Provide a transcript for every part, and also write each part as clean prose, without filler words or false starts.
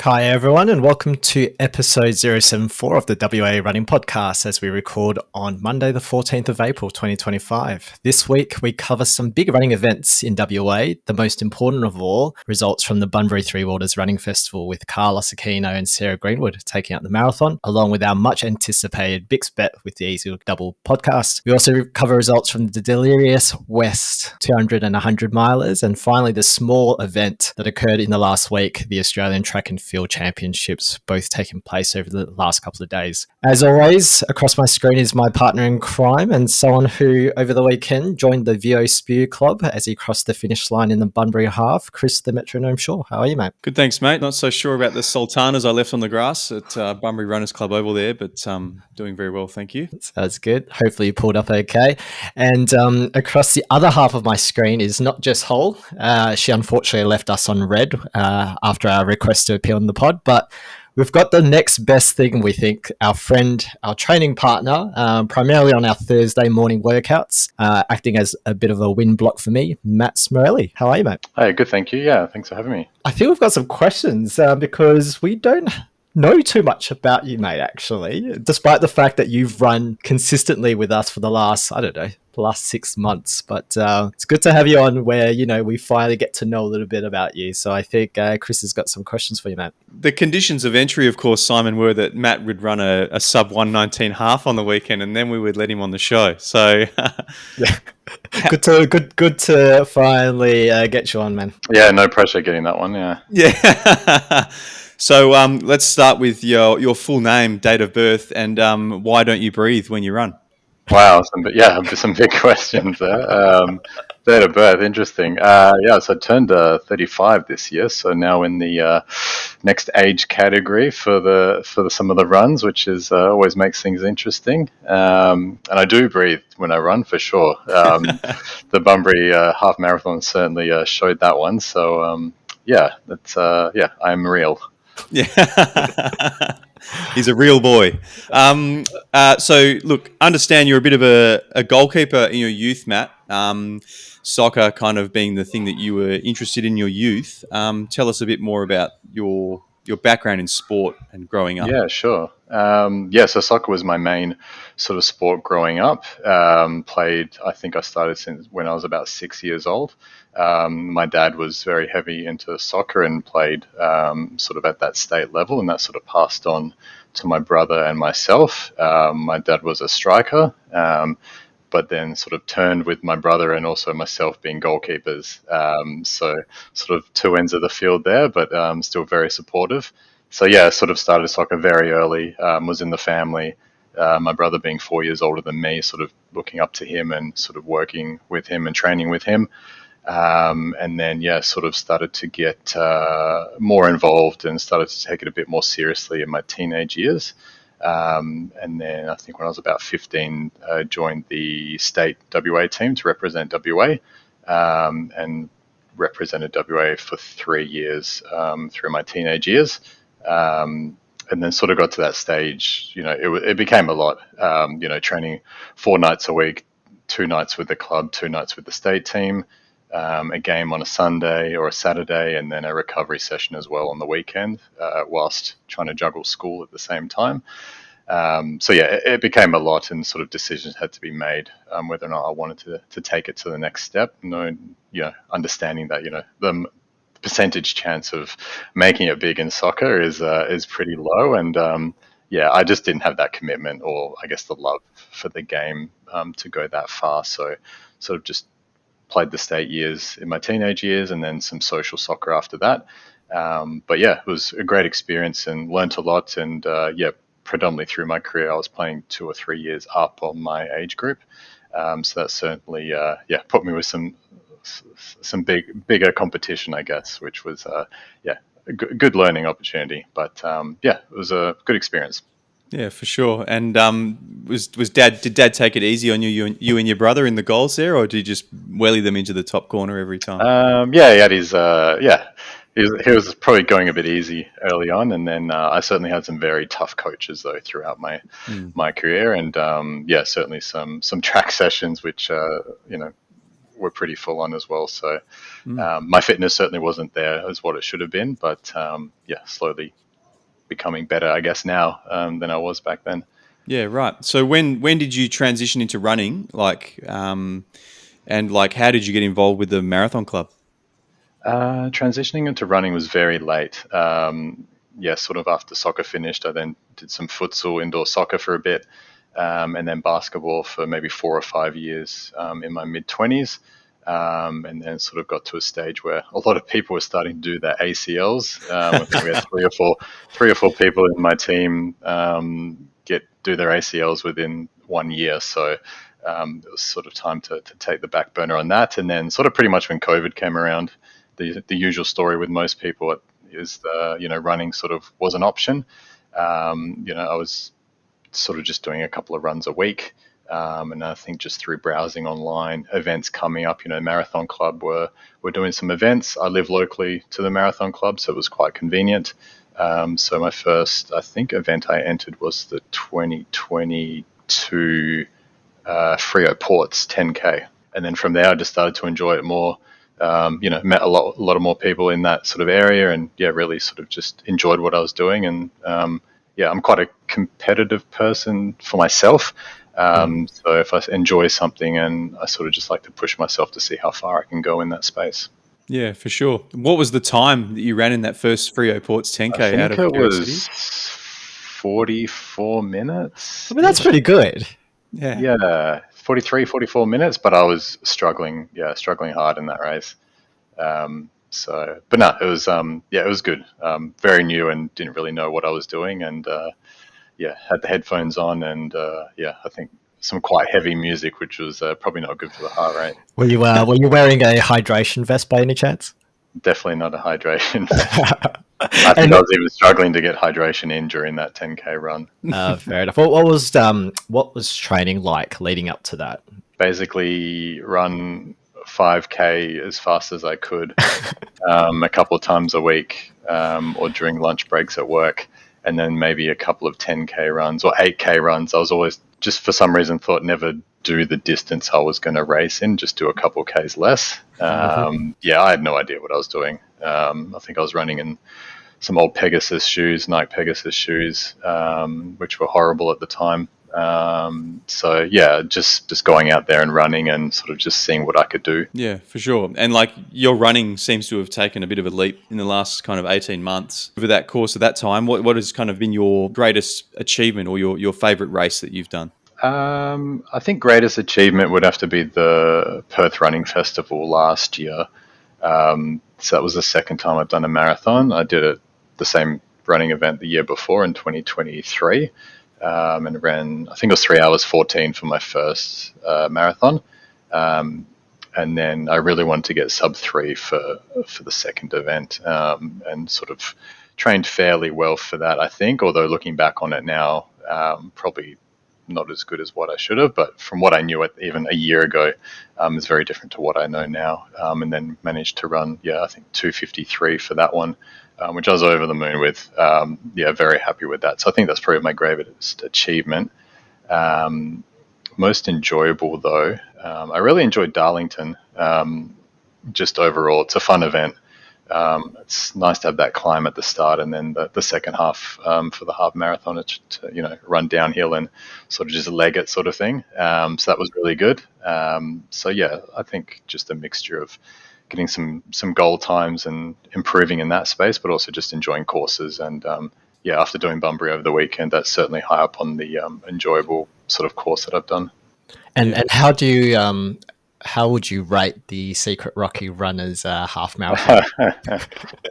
Hi everyone, and welcome to episode 074 of the WA Running Podcast as we record on Monday the 14th of April 2025. This week we cover some big running events in WA, the most important of all, results from the Bunbury Three Waters Running Festival with Karlos, Aquino and Sarah Greenwood taking out the marathon, along with our much anticipated Bix Bet with the Easy Double podcast. We also cover results from the Delirious West 200 and 100 milers, and finally the small event that occurred in the last week, the Australian Track and Field Championships, both taking place over the last couple of days. As always, across my screen is my partner in crime and someone who over the weekend joined the VO Spew Club as he crossed the finish line in the Bunbury half. Chris, the Metronome Shaw. How are you, mate? Good, thanks, mate. Not so sure about the sultanas I left on the grass at Bunbury Runners Club Oval there, but doing very well, thank you. Sounds good. Hopefully you pulled up okay. And across the other half of my screen is not Jess Hole. She unfortunately left us on red after our request to appear on the pod, but we've got the next best thing, we think, our friend, our training partner, primarily on our Thursday morning workouts, acting as a bit of a wind block for me, Matt Smerilli. How are you, mate? Hi, good, thank you. Yeah, thanks for having me. I think we've got some questions because we don't know too much about you, mate, actually, despite the fact that you've run consistently with us for the last, the last 6 months. But it's good to have you on where, we finally get to know a little bit about you. So I think Chris has got some questions for you, Matt. The conditions of entry, of course, Simon, were that Matt would run a sub 119 half on the weekend and then we would let him on the show. So yeah. Good to finally get you on, man. Yeah, no pressure getting that one. Yeah. So let's start with your full name, date of birth, and why don't you breathe when you run? Wow, some big questions there. Date of birth, interesting. So I turned 35 this year, so now in the next age category for some of the runs, which is always makes things interesting. And I do breathe when I run for sure. The Bunbury half marathon certainly showed that one. So I'm real. Yeah. He's a real boy. So, look, understand you're a bit of a goalkeeper in your youth, Matt. Soccer kind of being the thing that you were interested in your youth. Tell us a bit more about your background in sport and growing up. Yeah, sure. So soccer was my main sort of sport growing up. I think I started since when I was about 6 years old. My dad was very heavy into soccer and played sort of at that state level, and that sort of passed on to my brother and myself. My dad was a striker, but then sort of turned with my brother and also myself being goalkeepers. So sort of two ends of the field there, but still very supportive. So yeah, sort of started soccer very early, was in the family. My brother being 4 years older than me, sort of looking up to him and sort of working with him and training with him. And then, sort of started to get more involved and started to take it a bit more seriously in my teenage years. And then I think when I was about 15, joined the state WA team to represent WA, and represented WA for 3 years through my teenage years. And then sort of got to that stage, it became a lot, training 4 nights a week, 2 nights with the club, 2 nights with the state team, a game on a Sunday or a Saturday, and then a recovery session as well on the weekend, whilst trying to juggle school at the same time. It became a lot, and sort of decisions had to be made whether or not I wanted to take it to the next step. Understanding that the percentage chance of making it big in soccer is pretty low, and I just didn't have that commitment, or I guess the love for the game to go that far. So sort of just played the state years in my teenage years, and then some social soccer after that. It was a great experience and learnt a lot. And predominantly through my career, I was playing 2 or 3 years up on my age group. So that certainly put me with some bigger competition, I guess, which was a good learning opportunity. But it was a good experience. Yeah, for sure. And did Dad take it easy on you and your brother in the goals there, or did you just welly them into the top corner every time? He had his he was probably going a bit easy early on, and then I certainly had some very tough coaches though throughout my career, and certainly some track sessions which were pretty full on as well. So my fitness certainly wasn't there as what it should have been, but slowly becoming better, I guess, now than I was back then. Yeah, right. So when did you transition into running? And how did you get involved with the marathon club? Transitioning into running was very late. Sort of after soccer finished, I then did some futsal, indoor soccer for a bit, and then basketball for maybe 4 or 5 years in my mid-20s. And then sort of got to a stage where a lot of people were starting to do their ACLs. I think we had three or four people in my team do their ACLs within 1 year. So it was sort of time to take the back burner on that. And then sort of pretty much when COVID came around, the usual story with most people is running sort of was an option. I was sort of just doing a couple of runs a week. And I think just through browsing online, events coming up, Marathon Club were doing some events. I live locally to the Marathon Club, so it was quite convenient. So my first, I think, event I entered was the 2022 Freo Ports 10K. And then from there, I just started to enjoy it more. Met a lot of more people in that sort of area, and really sort of just enjoyed what I was doing. And I'm quite a competitive person for myself. So if I enjoy something, and I sort of just like to push myself to see how far I can go in that space. Yeah, for sure. What was the time that you ran in that first Freo Ports 10K I think out of it curiosity? was 44 minutes. I mean, that's pretty good. Yeah. 43, 44 minutes, but I was struggling hard in that race. But no, it was it was good. Very new and didn't really know what I was doing, and had the headphones on, and I think some quite heavy music, which was probably not good for the heart rate. Were you wearing a hydration vest by any chance? Definitely not a hydration vest. I think I was even struggling to get hydration in during that 10K run. Fair enough. What was training like leading up to that? Basically, run 5K as fast as I could, a couple of times a week, or during lunch breaks at work, and then maybe a couple of 10K runs or 8K runs. I was always just for some reason thought never do the distance I was going to race in, just do a couple Ks less. I had no idea what I was doing. I think I was running in some old Pegasus shoes, Nike Pegasus shoes, which were horrible at the time. Just going out there and running and sort of just seeing what I could do. Yeah, for sure. And your running seems to have taken a bit of a leap in the last kind of 18 months. Over that course of that time, what has kind of been your greatest achievement or your favorite race that you've done? I think greatest achievement would have to be the Perth Running Festival last year. So that was the second time I've done a marathon. I did the same running event the year before in 2023. And ran, I think it was 3 hours 14 for my first marathon. And then I really wanted to get sub 3 for the second event, and sort of trained fairly well for that, I think, although looking back on it now, probably not as good as what I should have, but from what I knew even a year ago, is very different to what I know now. And then managed to run, I think 2:53 for that one, which I was over the moon with. Very happy with that. So I think that's probably my greatest achievement. Most enjoyable though, I really enjoyed Darlington. Just overall, it's a fun event. It's nice to have that climb at the start, and then the second half for the half marathon to run downhill and sort of just leg it sort of thing. So that was really good. I think just a mixture of getting some goal times and improving in that space, but also just enjoying courses. And after doing Bunbury over the weekend, that's certainly high up on the enjoyable sort of course that I've done. And how would you rate the Secret Rocky Runners half marathon?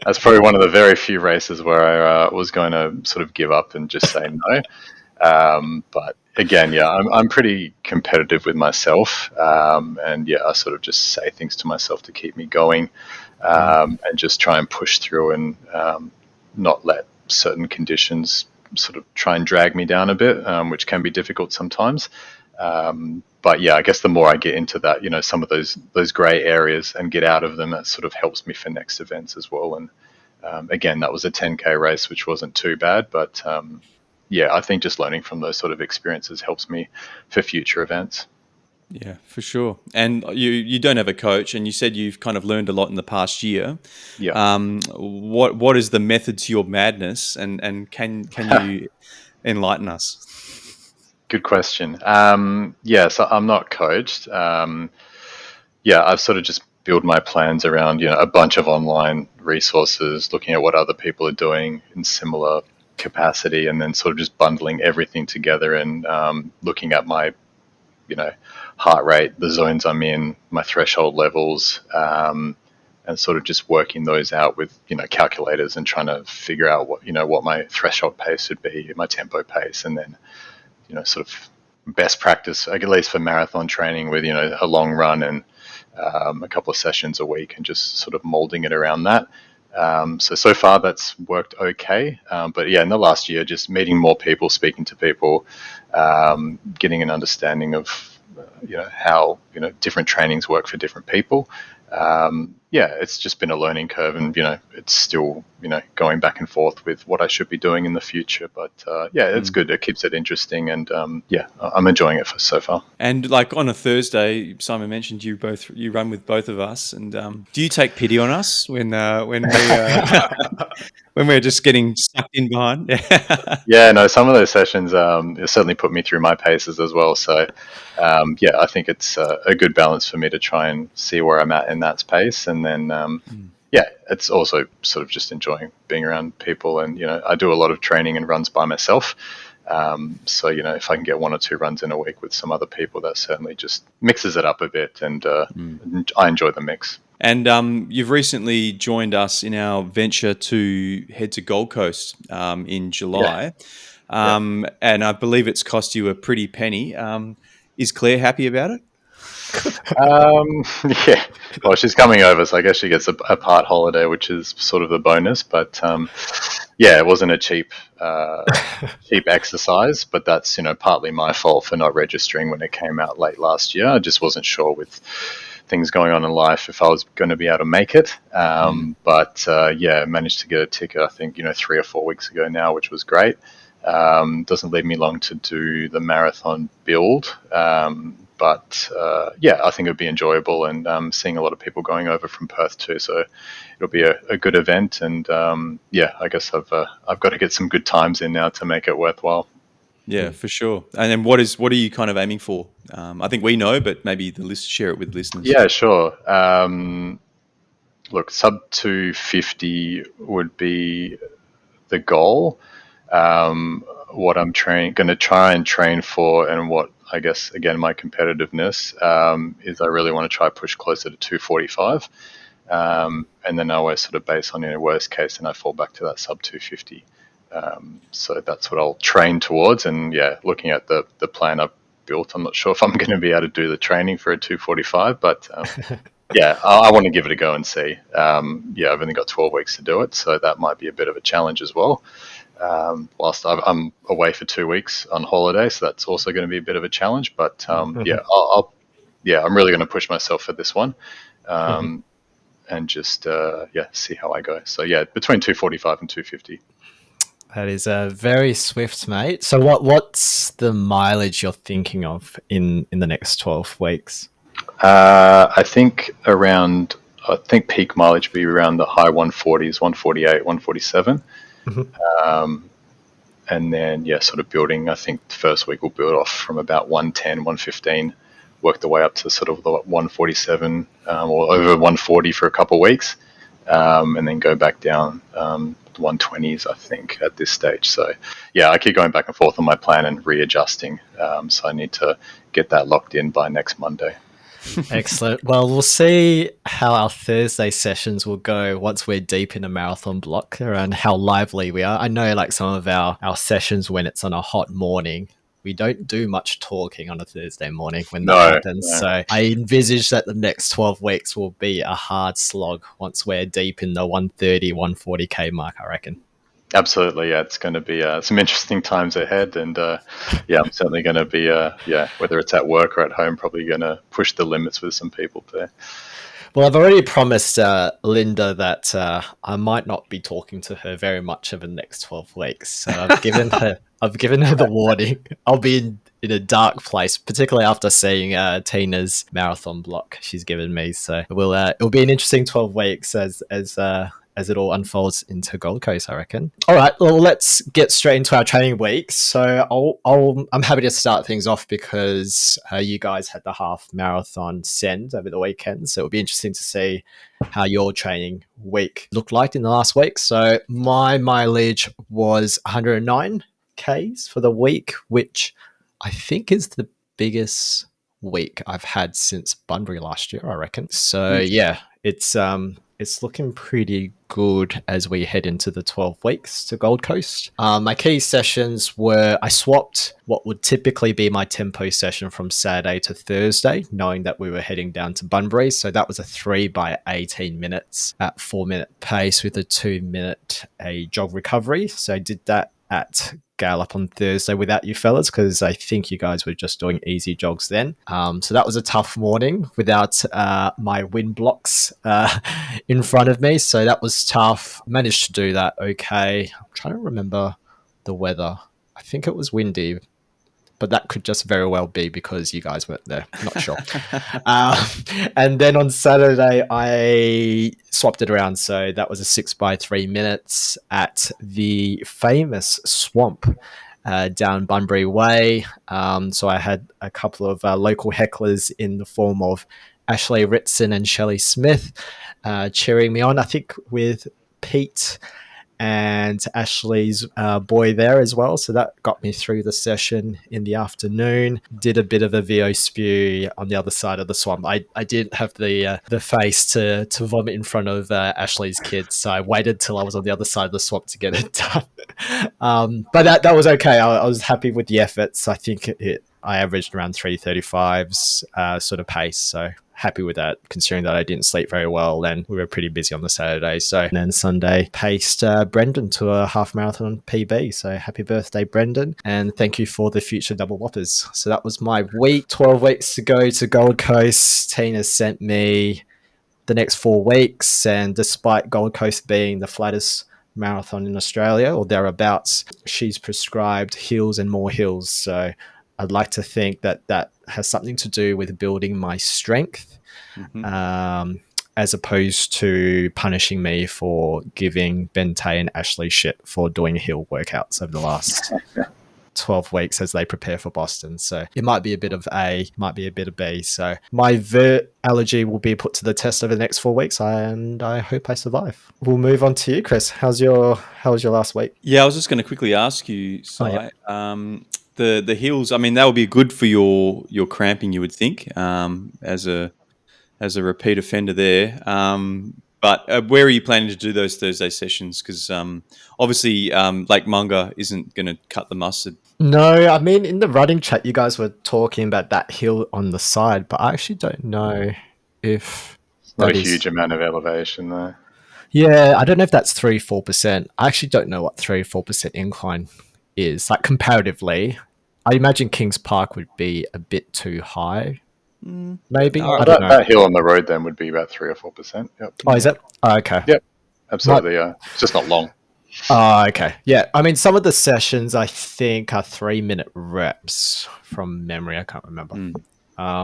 That's probably one of the very few races where I was going to sort of give up and just say no. But again, I'm pretty competitive with myself, and I sort of just say things to myself to keep me going, and just try and push through and not let certain conditions sort of try and drag me down a bit, which can be difficult sometimes. But I guess the more I get into that, some of those grey areas and get out of them, that sort of helps me for next events as well. And again, that was a 10K race, which wasn't too bad, but I think just learning from those sort of experiences helps me for future events. Yeah, for sure. And you don't have a coach, and you said you've kind of learned a lot in the past year. Yeah. What is the method to your madness, and can you enlighten us? Good question. Yeah, so I'm not coached. Yeah, I've sort of just built my plans around, a bunch of online resources, looking at what other people are doing in similar capacity, and then sort of just bundling everything together and looking at my, heart rate, the zones I'm in, my threshold levels, and sort of just working those out with, calculators and trying to figure out what my threshold pace should be, my tempo pace, and then sort of best practice, at least for marathon training, with a long run and a couple of sessions a week, and just sort of molding it around that. So far that's worked okay. But yeah, in the last year, just meeting more people, speaking to people, getting an understanding of how different trainings work for different people. Yeah, it's just been a learning curve, and it's still going back and forth with what I should be doing in the future. But yeah, it's good. It keeps it interesting, and yeah, I'm enjoying it so far. And like on a Thursday, Simon mentioned you run with both of us. And do you take pity on us when when we're just getting sucked in behind? Yeah, no, some of those sessions it certainly put me through my paces as well. So, yeah, I think it's a good balance for me to try and see where I'm at in that space. And then, yeah, it's also sort of just enjoying being around people. And, I do a lot of training and runs by myself. So, if I can get 1 or 2 runs in a week with some other people, that certainly just mixes it up a bit. And I enjoy the mix. And you've recently joined us in our venture to head to Gold Coast in July. And I believe it's cost you a pretty penny. Is Claire happy about it? Yeah, well, she's coming over, so I guess she gets a part holiday, which is sort of the bonus. But yeah, it wasn't a cheap exercise, but that's partly my fault for not registering when it came out late last year. I just wasn't sure with things going on in life if I was going to be able to make it. But yeah, managed to get a ticket, I think 3 or 4 weeks ago now, which was great. Doesn't leave me long to do the marathon build. But yeah, I think it would be enjoyable, and seeing a lot of people going over from Perth too. So it'll be a good event, and yeah, I guess I've got to get some good times in now to make it worthwhile. Yeah, for sure. And then what are you kind of aiming for? I think we know, but maybe share it with listeners. Yeah, sure. Look, sub 250 would be the goal. What I'm going to try and train for, and what I guess again my competitiveness is, I really want to try push closer to 245, and then I always sort of base on worst case, and I fall back to that sub 250. So that's what I'll train towards. And yeah, looking at the plan I've built, I'm not sure if I'm going to be able to do the training for a 245, but yeah, I want to give it a go and see. Yeah, I've only got 12 weeks to do it, so that might be a bit of a challenge as well. Whilst I'm away for 2 weeks on holiday, so that's also going to be a bit of a challenge. But yeah, I'm really going to push myself for this one, and just yeah, see how I go. So yeah, between 245 and 250. That is very swift, mate. So what's the mileage you're thinking of in the next 12 weeks? I think peak mileage would be around the high 140s, 148, 147. And then, yeah, sort of building, I think the first week we'll build off from about 110, 115, work the way up to sort of the 147 or over 140 for a couple of weeks, and then go back down 120s, I think, at this stage. So, yeah, I keep going back and forth on my plan and readjusting. So I need to get that locked in by next Monday. Excellent. Well, we'll see how our Thursday sessions will go once we're deep in a marathon block, around how lively we are. I know like some of our sessions when it's on a hot morning, we don't do much talking on a Thursday morning when that happens. No. So I envisage that the next 12 weeks will be a hard slog once we're deep in the 130, 140K mark, I reckon. Absolutely, yeah. It's going to be some interesting times ahead, and yeah, I'm certainly going to be, yeah, whether it's at work or at home, probably going to push the limits with some people there. Well, I've already promised Linda that I might not be talking to her very much over the next 12 weeks. So I've given her the warning. I'll be in a dark place, particularly after seeing Tina's marathon block she's given me. So it'll be an interesting 12 weeks as it all unfolds into Gold Coast, I reckon. All right, well, let's get straight into our training week. So I'm happy to start things off because you guys had the half marathon send over the weekend. So it'll be interesting to see how your training week looked like in the last week. So my mileage was 109 Ks for the week, which I think is the biggest week I've had since Bunbury last year, I reckon. So yeah, it's looking pretty good as we head into the 12 weeks to Gold Coast. My key sessions were I swapped what would typically be my tempo session from Saturday to Thursday, knowing that we were heading down to Bunbury. So that was a 3 by 18 minutes at 4-minute pace with a 2-minute a jog recovery. So I did that at Gallop on Thursday without you fellas because I think you guys were just doing easy jogs then. So that was a tough morning without my wind blocks in front of me. So that was tough. Managed to do that okay. I'm trying to remember the weather. I think it was windy, but that could just very well be because you guys weren't there. Not sure. And then on Saturday, I swapped it around. So that was a 6 by 3 minutes at the famous swamp down Bunbury Way. So I had a couple of local hecklers in the form of Ashley Ritson and Shelley Smith cheering me on, I think with Pete and Ashley's boy there as well. So that got me through the session in the afternoon. Did a bit of a VO spew on the other side of the swamp. I didn't have the face to vomit in front of Ashley's kids, so I waited till I was on the other side of the swamp to get it done. But that was okay. I was happy with the efforts. I think I averaged around 3:35s sort of pace, so happy with that, considering that I didn't sleep very well and we were pretty busy on the Saturday. So and then Sunday paced Brendan to a half marathon PB. So happy birthday, Brendan, and thank you for the future double whoppers. So that was my week. 12 weeks to go to Gold Coast. Tina sent me the next 4 weeks, and despite Gold Coast being the flattest marathon in Australia or thereabouts, she's prescribed hills and more hills. So I'd like to think that has something to do with building my strength, as opposed to punishing me for giving Bente and Ashley shit for doing hill workouts over the last 12 weeks as they prepare for Boston. So it might be a bit of A, might be a bit of B. So my vert allergy will be put to the test over the next 4 weeks, and I hope I survive. We'll move on to you, Chris. How was your last week? Yeah, I was just going to quickly ask you, Si. The heels. I mean, that would be good for your cramping, you would think, as a repeat offender there. But where are you planning to do those Thursday sessions? Because obviously, Lake Munga isn't going to cut the mustard. No, I mean, in the running chat, you guys were talking about that hill on the side, but I actually don't know if It's not a huge amount of elevation though. Yeah, I don't know if that's 3-4%. I actually don't know what 3-4% incline is. Like comparatively, I imagine Kings Park would be a bit too high. Maybe. No, I don't know. That hill on the road then would be about 3 or 4%. Yep. Oh, is it? Oh, okay. Yep. Absolutely. Yeah. It's just not long. Oh, okay. Yeah. I mean, some of the sessions I think are 3-minute reps from memory. I can't remember.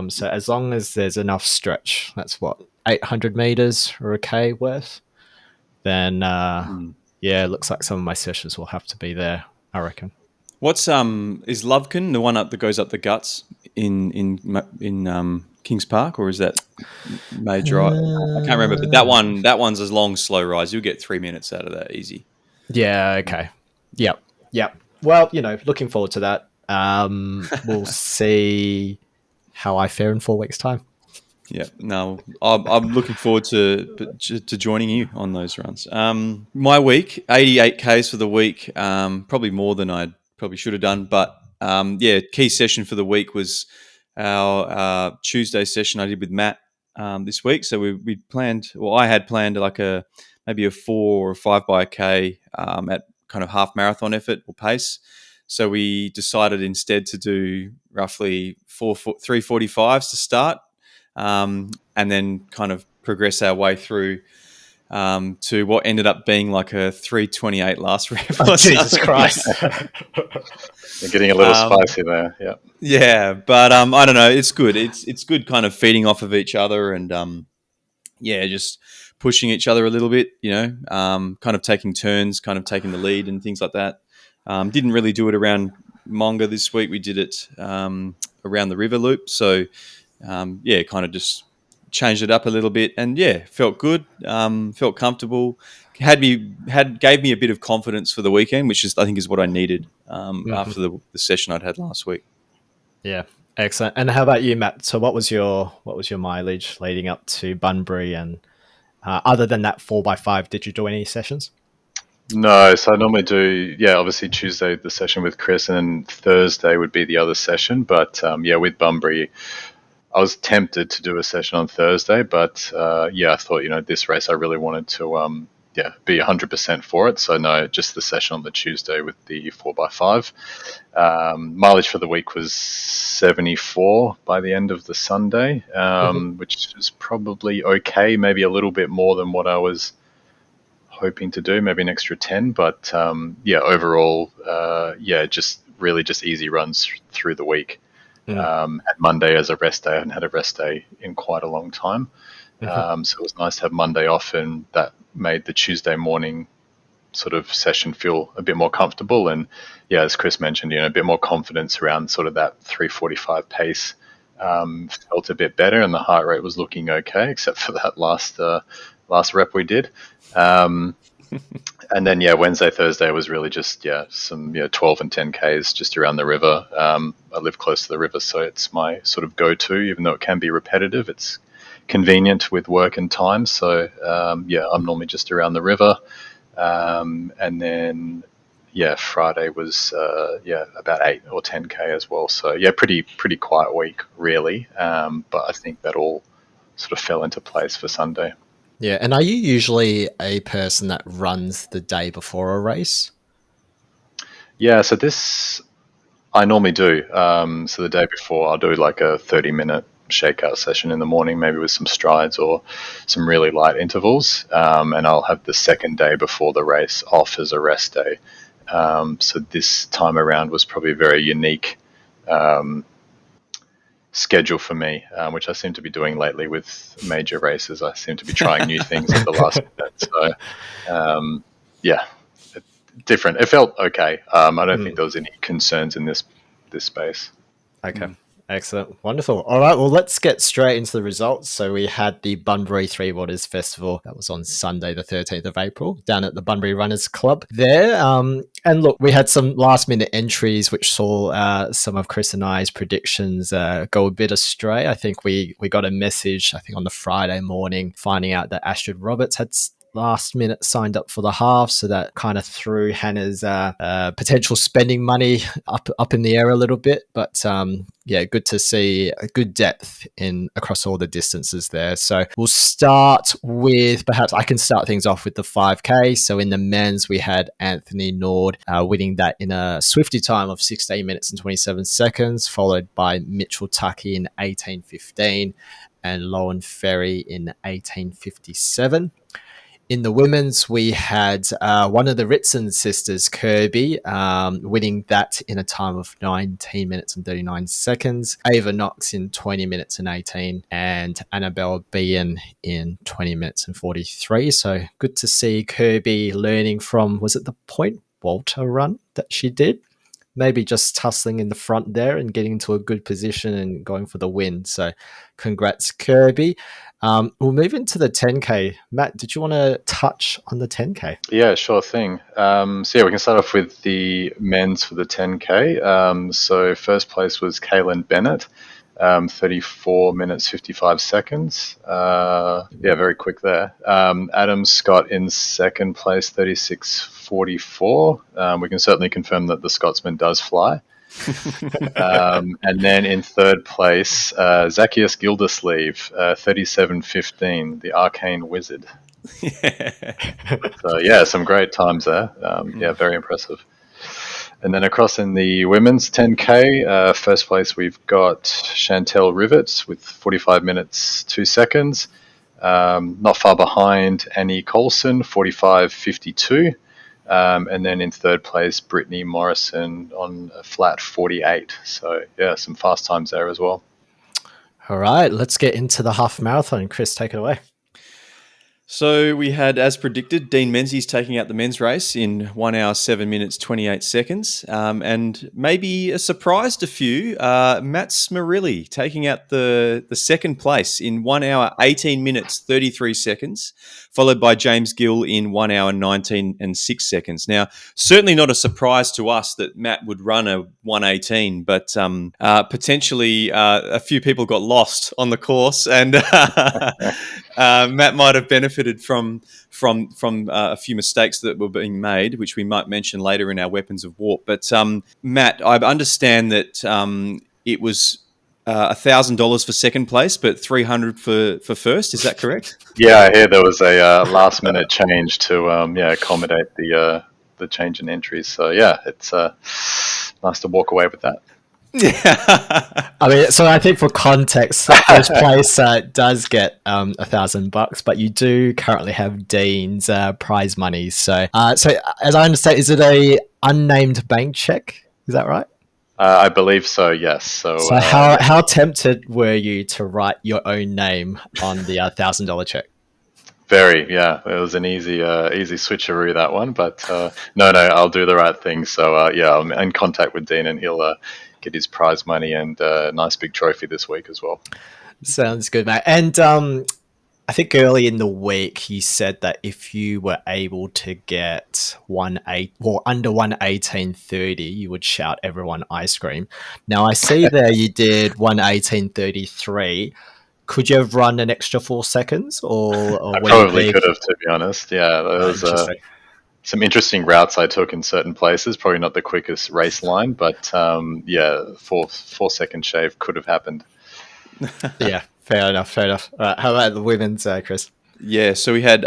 So as long as there's enough stretch, that's what 800 meters or a K worth. Then yeah, it looks like some of my sessions will have to be there, I reckon. What's is Lovekin the one up that goes up the guts in Kings Park, or is that major? I can't remember, but that one's a long, slow rise. You'll get 3 minutes out of that easy. Yeah. Okay. Yep. Well, looking forward to that. We'll see how I fare in 4 weeks' time. Yeah, no, I'm looking forward to joining you on those runs. My week, 88 Ks for the week, probably more than I probably should have done. But yeah, key session for the week was our Tuesday session I did with Matt this week. So we planned, well, I had planned like maybe a 4 or 5 by a K at kind of half marathon effort or pace. So we decided instead to do roughly 3:45s to start. And then kind of progress our way through to what ended up being like a 3:28 last rep. Oh, Jesus Christ. You're getting a little spicy there. Yeah. Yeah, but I don't know. It's good. It's good kind of feeding off of each other and just pushing each other a little bit. Kind of taking turns, kind of taking the lead and things like that. Didn't really do it around Monga this week. We did it around the river loop. So kind of just changed it up a little bit, and felt good. Felt comfortable. Gave me a bit of confidence for the weekend, which I think is what I needed after the session I'd had last week. Yeah, excellent. And how about you, Matt? So what was your mileage leading up to Bunbury? And other than that 4x5, did you do any sessions? No, so I normally do, obviously Tuesday the session with Chris, and then Thursday would be the other session. But with Bunbury, I was tempted to do a session on Thursday, but I thought, this race I really wanted to be 100% for it. So no, just the session on the Tuesday with the 4x5. Mileage for the week was 74 by the end of the Sunday, which is probably okay, maybe a little bit more than what I was hoping to do, maybe an extra 10. But overall, just easy runs through the week. Had Monday as a rest day. I haven't had a rest day in quite a long time. So it was nice to have Monday off, and that made the Tuesday morning sort of session feel a bit more comfortable. And as Chris mentioned, a bit more confidence around sort of that 3:45 pace. Felt a bit better, and the heart rate was looking okay, except for that last rep we did. And then Wednesday, Thursday was really just some 12 and 10Ks just around the river. I live close to the river, so it's my sort of go-to, even though it can be repetitive. It's convenient with work and time, so I'm normally just around the river. And then Friday was about 8 or 10K as well. So pretty quiet week really. But I think that all sort of fell into place for Sunday. Yeah, and are you usually a person that runs the day before a race? Yeah, so this I normally do. So the day before, I'll do like a 30-minute shakeout session in the morning, maybe with some strides or some really light intervals. And I'll have the second day before the race off as a rest day. So this time around was probably a very unique schedule for me, which I seem to be doing lately with major races. I seem to be trying new things at the last minute. So, different. It felt okay. I don't think there was any concerns in this space. Okay. Excellent. Wonderful. All right. Well, let's get straight into the results. So we had the Bunbury Three Waters Festival. That was on Sunday, the 13th of April, down at the Bunbury Runners Club there. And look, we had some last minute entries, which saw some of Chris and I's predictions go a bit astray. I think we got a message, I think on the Friday morning, finding out that Astrid Roberts had last minute signed up for the half, so that kind of threw Hannah's potential spending money up in the air a little bit. But good to see a good depth in across all the distances there. So we'll start with, perhaps I can start things off with the 5K. So in the men's, we had Anthony Nord winning that in a Swifty time of 16 minutes and 27 seconds, followed by Mitchell Tucky in 18:15 and Lowen Ferry in 18:57. In the women's, we had one of the Ritson sisters, Kirby, winning that in a time of 19 minutes and 39 seconds. Ava Knox in 20 minutes and 18, and Annabelle Bean in 20 minutes and 43. So good to see Kirby learning from, was it the Point Walter run that she did? Maybe just tussling in the front there and getting into a good position and going for the win. So congrats, Kirby. We'll move into the 10K. Matt, did you want to touch on the 10K? Yeah, sure thing. We can start off with the men's for the 10K. So first place was Kaylin Bennett, 34 minutes, 55 seconds. Very quick there. Adam Scott in second place, 36:44. We can certainly confirm that the Scotsman does fly. And then in third place, Zacchaeus Gildersleeve, 37:15, the Arcane Wizard. So some great times there. Very impressive. And then across in the women's 10K, first place we've got Chantel Rivets with 45 minutes 2 seconds. Not far behind, Annie Coulson, 45.52. And then in third place, Brittany Morrison on a flat 48. So, yeah, some fast times there as well. All right, let's get into the half marathon. Chris, take it away. So we had, as predicted, Dean Menzies taking out the men's race in 1 hour, 7 minutes, 28 seconds. And maybe a surprise to few, Matt Smerilli taking out the second place in 1 hour, 18 minutes, 33 seconds, followed by James Gill in 1 hour, 19 and 6 seconds. Now, certainly not a surprise to us that Matt would run a 1:18, but potentially a few people got lost on the course, and Matt might have benefited from a few mistakes that were being made, which we might mention later in our weapons of warp. But Matt, I understand that it was $1,000 for second place, but $300 for first. Is that correct? Yeah, I hear there was a last minute change to accommodate the change in entries. So yeah, it's nice to walk away with that. Yeah. I mean, so I think for context, first place does get $1,000, but you do currently have Dean's prize money. So as I understand, is it a unnamed bank check? Is that right? I believe so. Yes. So how tempted were you to write your own name on the $1,000 check? Very, yeah. It was an easy switcheroo, that one. But no, I'll do the right thing. So yeah, I'm in contact with Dean, and he'll get his prize money and a nice big trophy this week as well. Sounds good, mate. And I think early in the week you said that if you were able to get under 1:18:30, you would shout everyone ice cream. Now I see there you did 1:18:33. Could you have run an extra 4 seconds, or I probably could have, to be honest. Yeah, there was some interesting routes I took in certain places. Probably not the quickest race line, but yeah, 4 second shave could have happened. Yeah, fair enough. All right, how about the women's, Chris? Yeah, so we had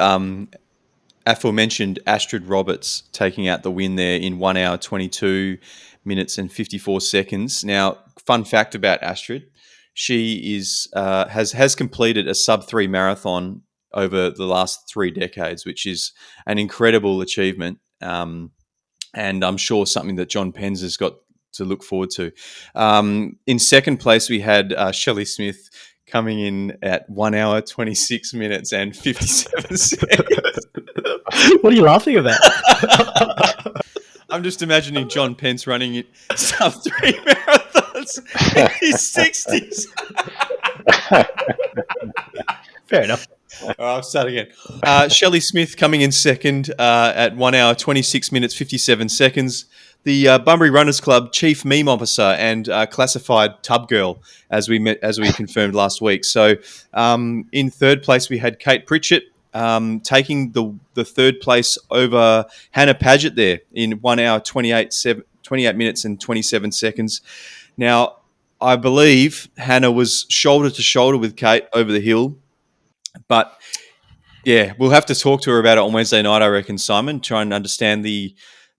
aforementioned Astrid Roberts taking out the win there in 1 hour, 22 minutes and 54 seconds. Now, fun fact about Astrid, she has completed a sub-3 marathon over the last 3 decades, which is an incredible achievement, and I'm sure something that John Pence has got to look forward to. In second place, we had Shelley Smith coming in at 1 hour, 26 minutes and 57 seconds. What are you laughing about? I'm just imagining John Pence running it sub-3 marathons in his 60s. Fair enough. I'll start again. Shelley Smith coming in second at 1 hour, 26 minutes, 57 seconds. The Bunbury Runners Club chief meme officer and classified tub girl, as we confirmed last week. So in third place, we had Kate Pritchett taking the third place over Hannah Paget there in 1 hour, 28 minutes and 27 seconds. Now, I believe Hannah was shoulder to shoulder with Kate over the hill. But yeah, we'll have to talk to her about it on Wednesday night, I reckon, Simon, try and understand the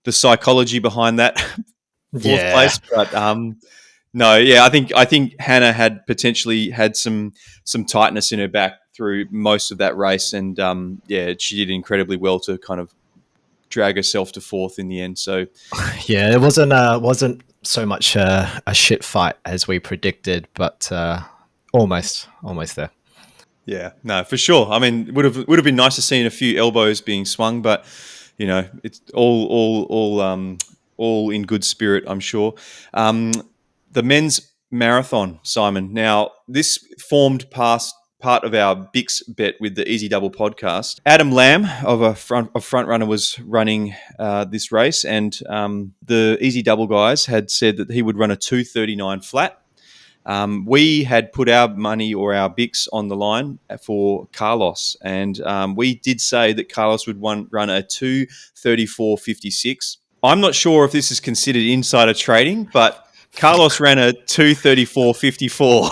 psychology behind that fourth place. But no, yeah, I think Hannah had potentially had some tightness in her back through most of that race, and yeah, she did incredibly well to kind of drag herself to fourth in the end. So yeah, it wasn't so much a shit fight as we predicted, but almost there. Yeah, no, for sure. I mean, would have been nice to see a few elbows being swung, but you know, it's all in good spirit, I'm sure. The men's marathon, Simon. Now, this formed part of our Bix bet with the Easy Double podcast. Adam Lamb of Front Runner was running this race, and the Easy Double guys had said that he would run a 2:39 flat. We had put our money or our Bix on the line for Karlos, and we did say that Karlos would run a 2:34.56. I'm not sure if this is considered insider trading, but Karlos ran a 2:34.54.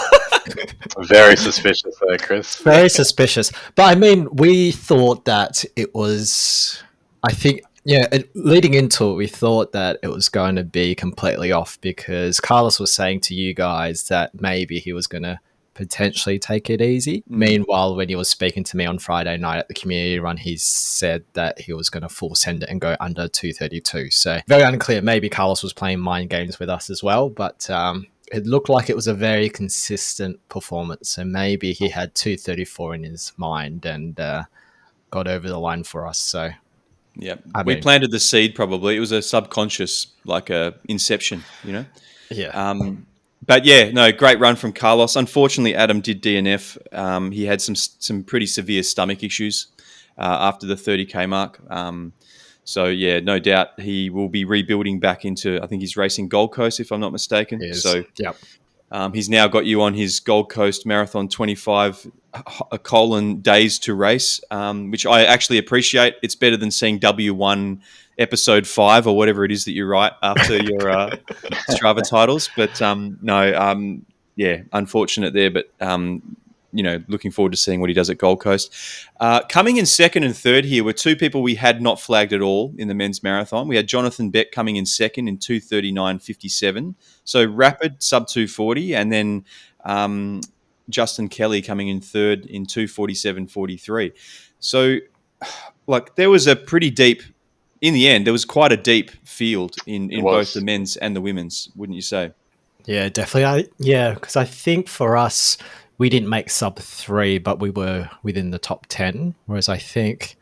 Very suspicious there, Chris. Very suspicious. But I mean, we thought that it was, I think, yeah, leading into it, we thought that it was going to be completely off because Karlos was saying to you guys that maybe he was going to potentially take it easy. Meanwhile, when he was speaking to me on Friday night at the community run, he said that he was going to full send it and go under 232. So very unclear. Maybe Karlos was playing mind games with us as well, but it looked like it was a very consistent performance. So maybe he had 234 in his mind and got over the line for us. So yeah, we planted the seed. Probably it was a subconscious, like a inception, Yeah. But yeah, no, great run from Karlos. Unfortunately, Adam did DNF. He had some pretty severe stomach issues after the 30K mark. So yeah, no doubt he will be rebuilding back into. I think he's racing Gold Coast, if I'm not mistaken. So yep. He's now got you on his Gold Coast Marathon 25 days to race, which I actually appreciate. It's better than seeing W1 episode 5 or whatever it is that you write after your Strava titles. But yeah, unfortunate there. But looking forward to seeing what he does at Gold Coast. Coming in second and third here were two people we had not flagged at all in the men's marathon. We had Jonathan Beck coming in second in 2:39.57. So rapid, sub 240. And then Justin Kelly coming in third in 2:47.43. So there was a pretty deep, in the end, there was quite a deep field in both the men's and the women's, wouldn't you say? Yeah, definitely. Because I think for us, we didn't make sub 3, but we were within the top 10. Whereas I think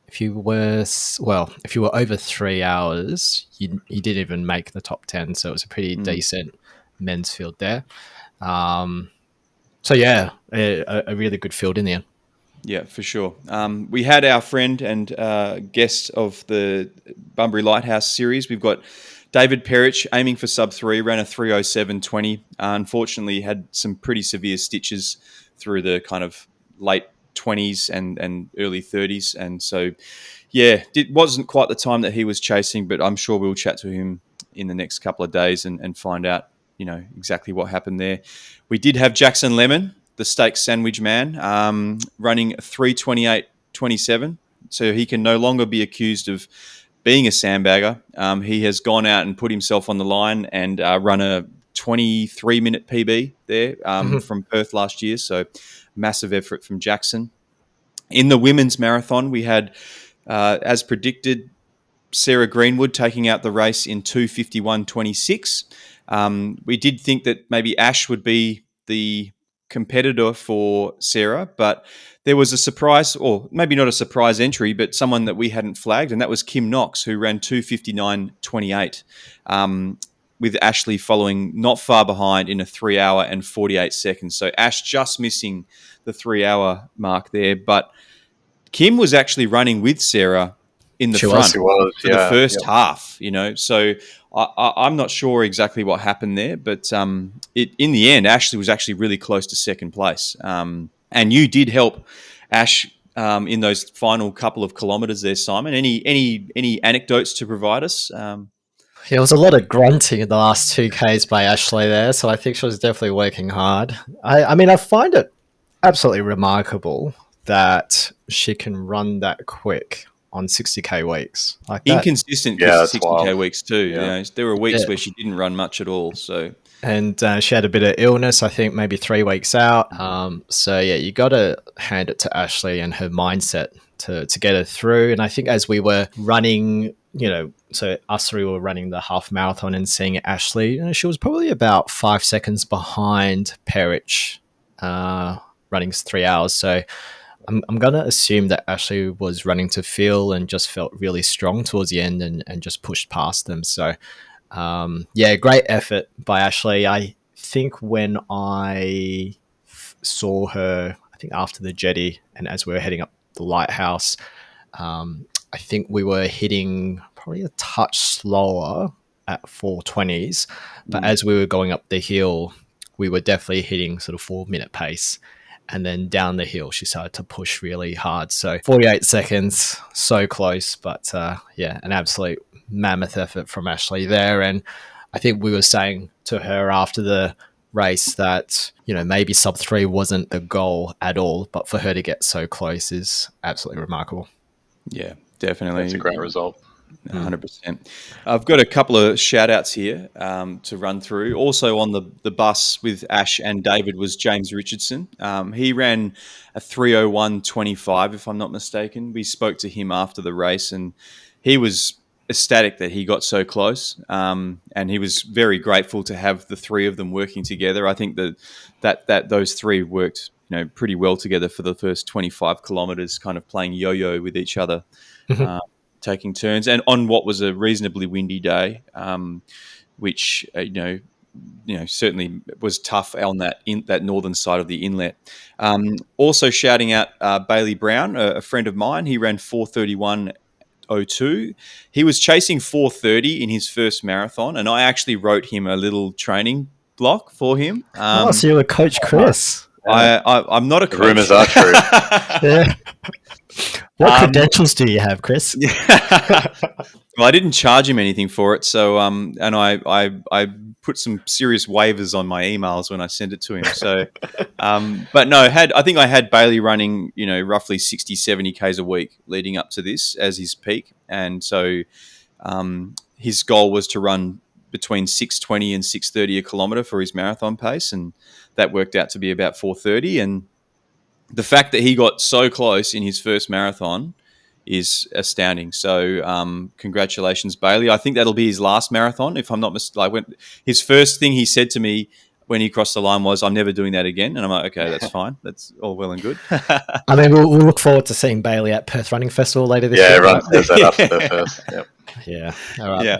if you were over 3 hours, you didn't even make the top 10. So it was a pretty decent men's field there. So yeah, a really good field in the end. Yeah, for sure. We had our friend and guest of the Bunbury Lighthouse series. We've got David Perich aiming for sub 3, ran a 3:07.20. Unfortunately, had some pretty severe stitches through the kind of late 20s and early 30s. And so, yeah, it wasn't quite the time that he was chasing, but I'm sure we'll chat to him in the next couple of days and find out, exactly what happened there. We did have Jackson Lemon, the stakes sandwich man, running 3:28.27. So he can no longer be accused of being a sandbagger. He has gone out and put himself on the line and run a 23-minute PB there from Perth last year. So massive effort from Jackson. In the women's marathon, we had, as predicted, Sarah Greenwood taking out the race in 2:51.26. We did think that maybe Ash would be the competitor for Sarah, but there was a surprise, or maybe not a surprise entry, but someone that we hadn't flagged, and that was Kim Knox, who ran 2:59.28, with Ashley following not far behind in a 3 hour and 48 seconds. So Ash just missing the 3 hour mark there, but Kim was actually running with Sarah in the front for the first half, So I'm not sure exactly what happened there, but in the end, Ashley was actually really close to second place. And you did help Ash in those final couple of kilometres there, Simon. Any anecdotes to provide us? There was a lot of grunting in the last 2Ks by Ashley there, so I think she was definitely working hard. I mean, I find it absolutely remarkable that she can run that quick on 60K weeks. Inconsistent 60K weeks too. Yeah. There were weeks where she didn't run much at all. So and she had a bit of illness, I think maybe 3 weeks out. So yeah, you got to hand it to Ashley and her mindset to get her through. And I think as we were running, so us three were running the half marathon and seeing Ashley, she was probably about 5 seconds behind Perich, running 3 hours. So I'm going to assume that Ashley was running to feel and just felt really strong towards the end and just pushed past them. So, great effort by Ashley. I think when I saw her, I think after the jetty and as we were heading up the lighthouse, I think we were hitting probably a touch slower at 4:20s. But as we were going up the hill, we were definitely hitting sort of 4-minute pace. And then down the hill, she started to push really hard. So 48 seconds, so close. But an absolute mammoth effort from Ashley there. And I think we were saying to her after the race that, maybe sub 3 wasn't the goal at all. But for her to get so close is absolutely remarkable. Yeah, definitely. That's a great result. 100%. I've got a couple of shout outs here to run through. Also on the bus with Ash and David was James Richardson. He ran a 3:01:25, if I'm not mistaken. We spoke to him after the race, and he was ecstatic that he got so close. And he was very grateful to have the three of them working together. I think that those three worked pretty well together for the first 25 kilometers, kind of playing yo-yo with each other. Taking turns, and on what was a reasonably windy day, which certainly was tough on that northern side of the inlet. Also shouting out Bailey Brown, a friend of mine. He ran 4:31:02. He was chasing 4:30 in his first marathon, and I actually wrote him a little training block for him. So you were Coach Chris. I'm not a coach. The rumors are true. Yeah. What credentials do you have, Chris? Well, I didn't charge him anything for it, so and I put some serious waivers on my emails when I sent it to him. So, but no, I think I had Bailey running roughly 60, 70 Ks a week leading up to this as his peak, and so his goal was to run between 6:20 and 6:30 a kilometre for his marathon pace, and that worked out to be about 4:30. And the fact that he got so close in his first marathon is astounding. So congratulations, Bailey. I think that'll be his last marathon, if I'm not mistaken. His first thing he said to me when he crossed the line was, "I'm never doing that again." And I'm like, okay, that's fine. That's all well and good. I mean, we'll look forward to seeing Bailey at Perth Running Festival later this year. Yeah, everyone says that after the first. Yep. Yeah. All right. Yeah.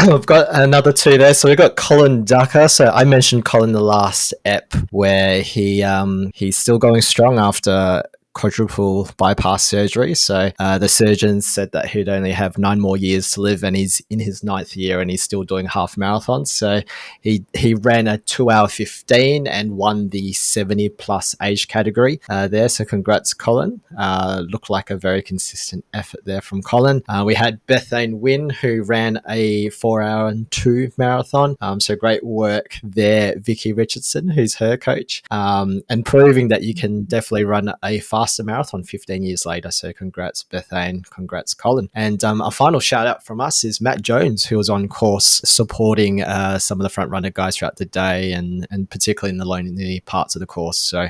We've got another two there. So we've got Colin Ducker. So I mentioned Colin the last ep where he's still going strong after quadruple bypass surgery. So the surgeons said that he'd only have 9 more years to live, and he's in his 9th year and he's still doing half marathons. So he ran a 2:15 and won the 70 plus age category there. So congrats, Colin. Looked like a very consistent effort there from Colin. We had Bethane Nguyen, who ran a 4:02 marathon. So great work there, Vicky Richardson, who's her coach, and proving that you can definitely run a faster marathon 15 years later. So congrats, Bethane. Congrats, Colin. And a final shout out from us is Matt Jones, who was on course supporting some of the front runner guys throughout the day, and particularly in the lonely parts of the course. So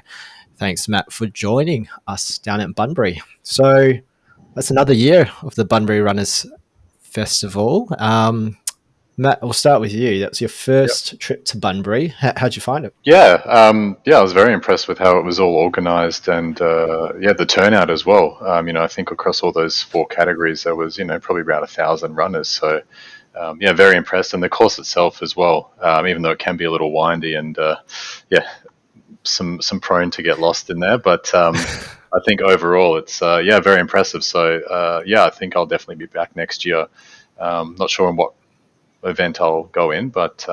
thanks, Matt, for joining us down at Bunbury. So that's another year of the Bunbury Runners Festival. Matt, we'll start with you. That was your first trip to Bunbury. How'd you find it? Yeah, I was very impressed with how it was all organised, and the turnout as well. I think across all those 4 categories, there was probably around 1,000 runners. So very impressed, and the course itself as well. Even though it can be a little windy and some prone to get lost in there, but I think overall it's very impressive. So I think I'll definitely be back next year. Not sure on what event I'll go in, but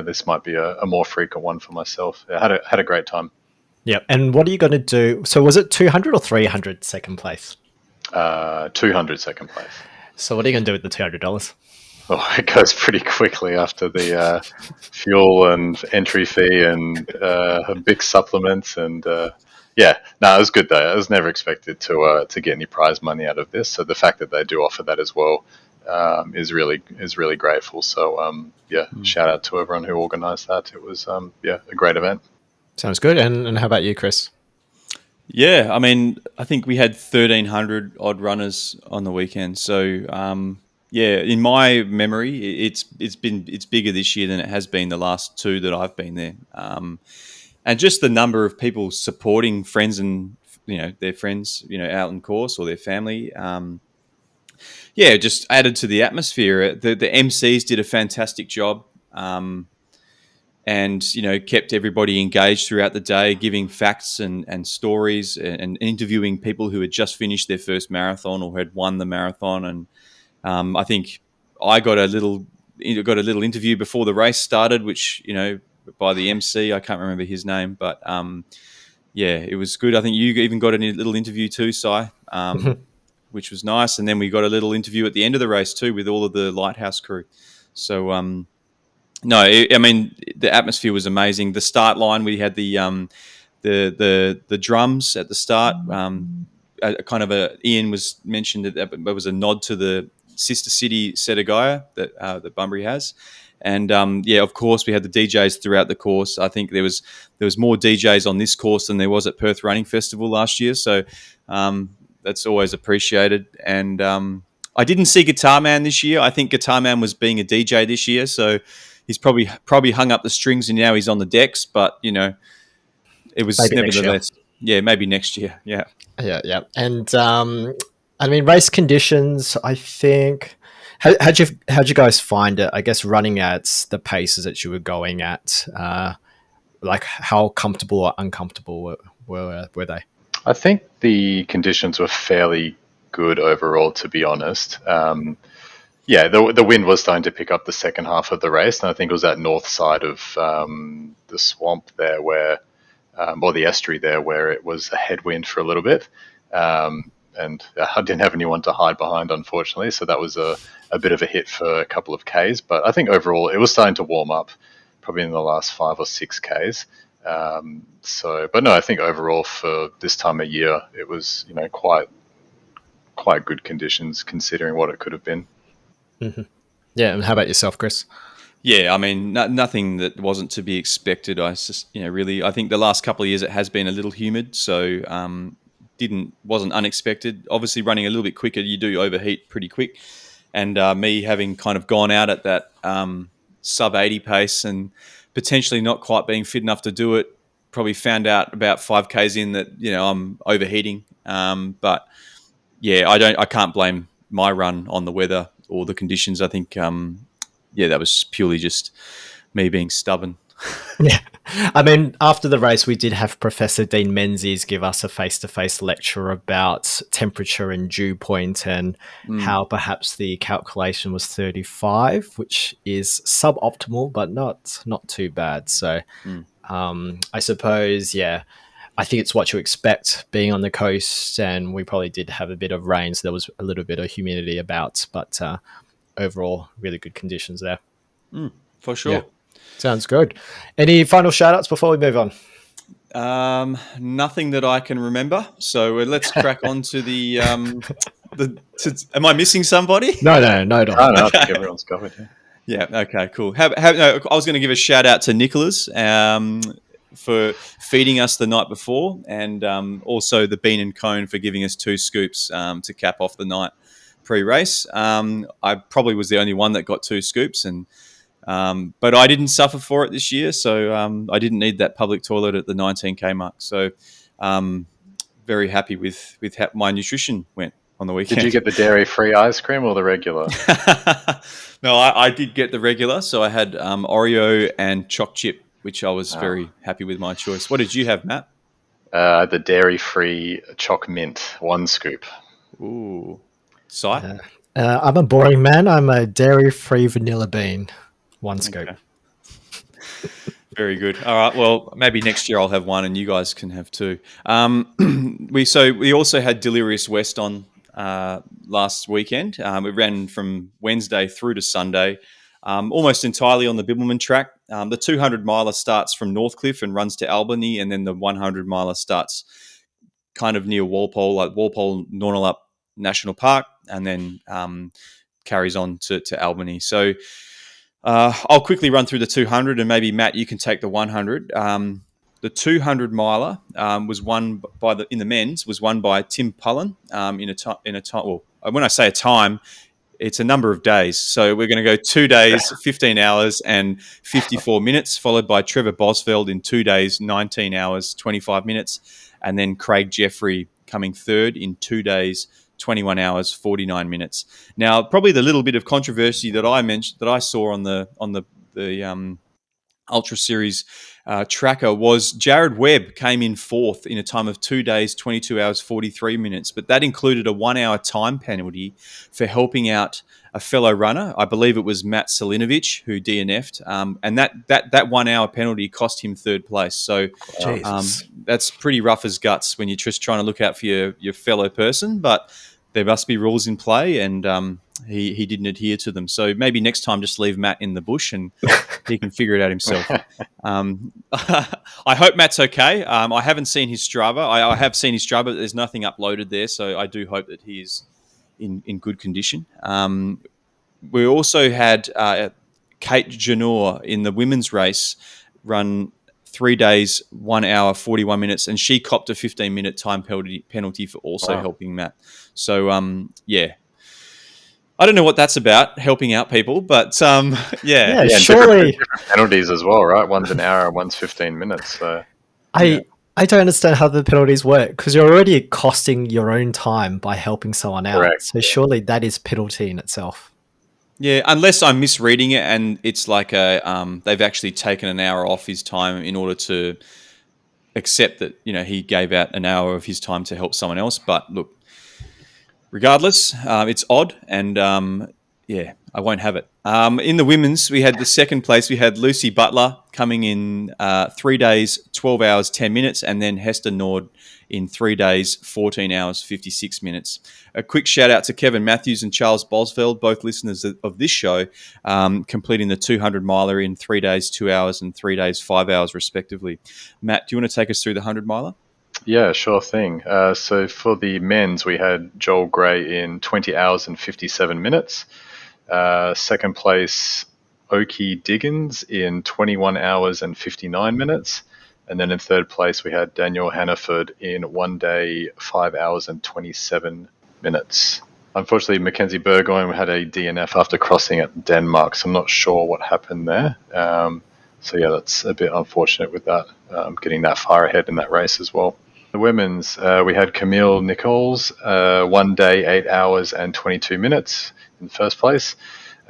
this might be a more frequent one for myself. I had a great time. Yeah, and what are you going to do? So was it 200 or 300 second place? 200 second place. So what are you going to do with the $200? Oh, it goes pretty quickly after the fuel and entry fee and big supplements and it was good though. I was never expected to get any prize money out of this, so the fact that they do offer that as well is really grateful. So shout out to everyone who organised that. It was a great event. Sounds good. And how about you, Chris? Yeah, I mean, I think we had 1,300 odd runners on the weekend. So in my memory, it's bigger this year than it has been the last 2 that I've been there. And just the number of people supporting friends and their friends out in course or their family. Just added to the atmosphere. The MCs did a fantastic job, and kept everybody engaged throughout the day, giving facts and stories and interviewing people who had just finished their first marathon or had won the marathon. And I think I got a little interview before the race started, which by the MC. I can't remember his name, but it was good. I think you even got a little interview too, Si. Which was nice. And then we got a little interview at the end of the race too with all of the Lighthouse crew. So, the atmosphere was amazing. The start line, we had the drums at the start. Ian was mentioned that there was a nod to the sister city Setagaya that Bunbury has. And of course, we had the DJs throughout the course. I think there was more DJs on this course than there was at Perth Running Festival last year. So that's always appreciated. And I didn't see Guitar Man this year. I think Guitar Man was being a DJ this year, so he's probably hung up the strings and now he's on the decks. But it was Maybe nevertheless, maybe next year. Yeah. Yeah. And I mean, race conditions, I think. How'd you guys find it? I guess running at the paces that you were going at, like how comfortable or uncomfortable were they? I think the conditions were fairly good overall, to be honest. The wind was starting to pick up the second half of the race, and I think it was that north side of the swamp there or the estuary there, where it was a headwind for a little bit. And I didn't have anyone to hide behind, unfortunately, so that was a bit of a hit for a couple of Ks. But I think overall it was starting to warm up, probably in the last 5 or 6 Ks. But no, I think overall for this time of year, it was quite good conditions considering what it could have been. Mm-hmm. Yeah, and how about yourself, Chris? Yeah, I mean, nothing that wasn't to be expected. I think the last couple of years it has been a little humid, so wasn't unexpected. Obviously, running a little bit quicker, you do overheat pretty quick. And me having kind of gone out at that sub 80 pace and potentially not quite being fit enough to do it, probably found out about 5Ks in that I'm overheating. But yeah, I can't blame my run on the weather or the conditions. I think that was purely just me being stubborn. Yeah. I mean, after the race, we did have Professor Dean Menzies give us a face-to-face lecture about temperature and dew point and how perhaps the calculation was 35, which is suboptimal, but not too bad. So I suppose, I think it's what you expect being on the coast, and we probably did have a bit of rain, so there was a little bit of humidity about, but overall, really good conditions there. For sure. Yeah. Sounds good. Any final shout outs before we move on? Nothing that I can remember. So let's crack on to the. Am I missing somebody? No. No, I think everyone's covered. Yeah. Okay. Cool. I was going to give a shout out to Nicholas for feeding us the night before, and also the Bean and Cone for giving us 2 scoops to cap off the night pre-race. I probably was the only one that got 2 scoops, and. But I didn't suffer for it this year, so I didn't need that public toilet at the 19K mark. So very happy with how my nutrition went on the weekend. Did you get the dairy-free ice cream or the regular? No, I did get the regular. So I had Oreo and choc chip, which I was very happy with my choice. What did you have, Matt? The dairy-free choc mint, 1 scoop. Ooh. Si? I'm a boring man. I'm a dairy-free vanilla bean. 1 scoop. Okay. Very good. All right. Well, maybe next year I'll have 1 and you guys can have 2. We also had Delirious West on last weekend. We ran from Wednesday through to Sunday, almost entirely on the Bibbulmun track. The 200 miler starts from Northcliffe and runs to Albany, and then the 100 miler starts kind of near Walpole, like Walpole-Nornalup National Park, and then carries on to Albany. So I'll quickly run through the 200, and maybe Matt, you can take the 100. The 200 miler was won in the men's was won by Tim Pullen in a time. Well, when I say a time, it's a number of days. So we're going to go 2 days, 15 hours and 54 minutes, followed by Trevor Bosveld in 2 days, 19 hours, 25 minutes, and then Craig Jeffrey coming third in 2 days, 21 hours, 49 minutes. Now, probably the little bit of controversy that I mentioned, that I saw on the Ultra Series tracker was Jared Webb came in 4th in a time of 2 days, 22 hours, 43 minutes. But that included a 1 hour time penalty for helping out a fellow runner. I believe it was Matt Selinovich who DNF'd. And that 1 hour penalty cost him 3rd place. So that's pretty rough as guts when you're just trying to look out for your fellow person. But there must be rules in play, and he didn't adhere to them. So maybe next time just leave Matt in the bush and he can figure it out himself. I hope Matt's okay. I haven't seen his Strava. I have seen his Strava, but there's nothing uploaded there. So I do hope that he's in good condition. We also had Kate Janor in the women's race run 3 days, 1 hour, 41 minutes, and she copped a 15-minute time penalty for also helping Matt. So, yeah. I don't know what that's about, helping out people, but yeah. Yeah, surely different penalties as well, right? One's an hour, one's 15 minutes. So I don't understand how the penalties work, because you're already costing your own time by helping someone out. Correct, So surely that is penalty in itself. Yeah, unless I'm misreading it and it's like they've actually taken an hour off his time in order to accept that, he gave out an hour of his time to help someone else. But look, regardless, it's odd, and yeah, I won't have it. In the women's, we had the second place. We had Lucy Butler coming in 3 days, 12 hours, 10 minutes, and then Hester Nord in 3 days, 14 hours, 56 minutes. A quick shout out to Kevin Matthews and Charles Bosveld, both listeners of this show, completing the 200 miler in 3 days, 2 hours, and 3 days, 5 hours, respectively. Matt, do you want to take us through the 100 miler? Yeah, sure thing. So for the men's, we had Joel Gray in 20 hours and 57 minutes. Second place, Oki Diggins in 21 hours and 59 minutes. And then in third place, we had Daniel Hannaford in 1 day, 5 hours and 27 minutes. Unfortunately, Mackenzie Burgoyne had a DNF after crossing at Denmark, so I'm not sure what happened there. So yeah, that's a bit unfortunate with that, getting that far ahead in that race as well. The women's, we had Camille Nichols, 1 day, 8 hours and 22 minutes in first place.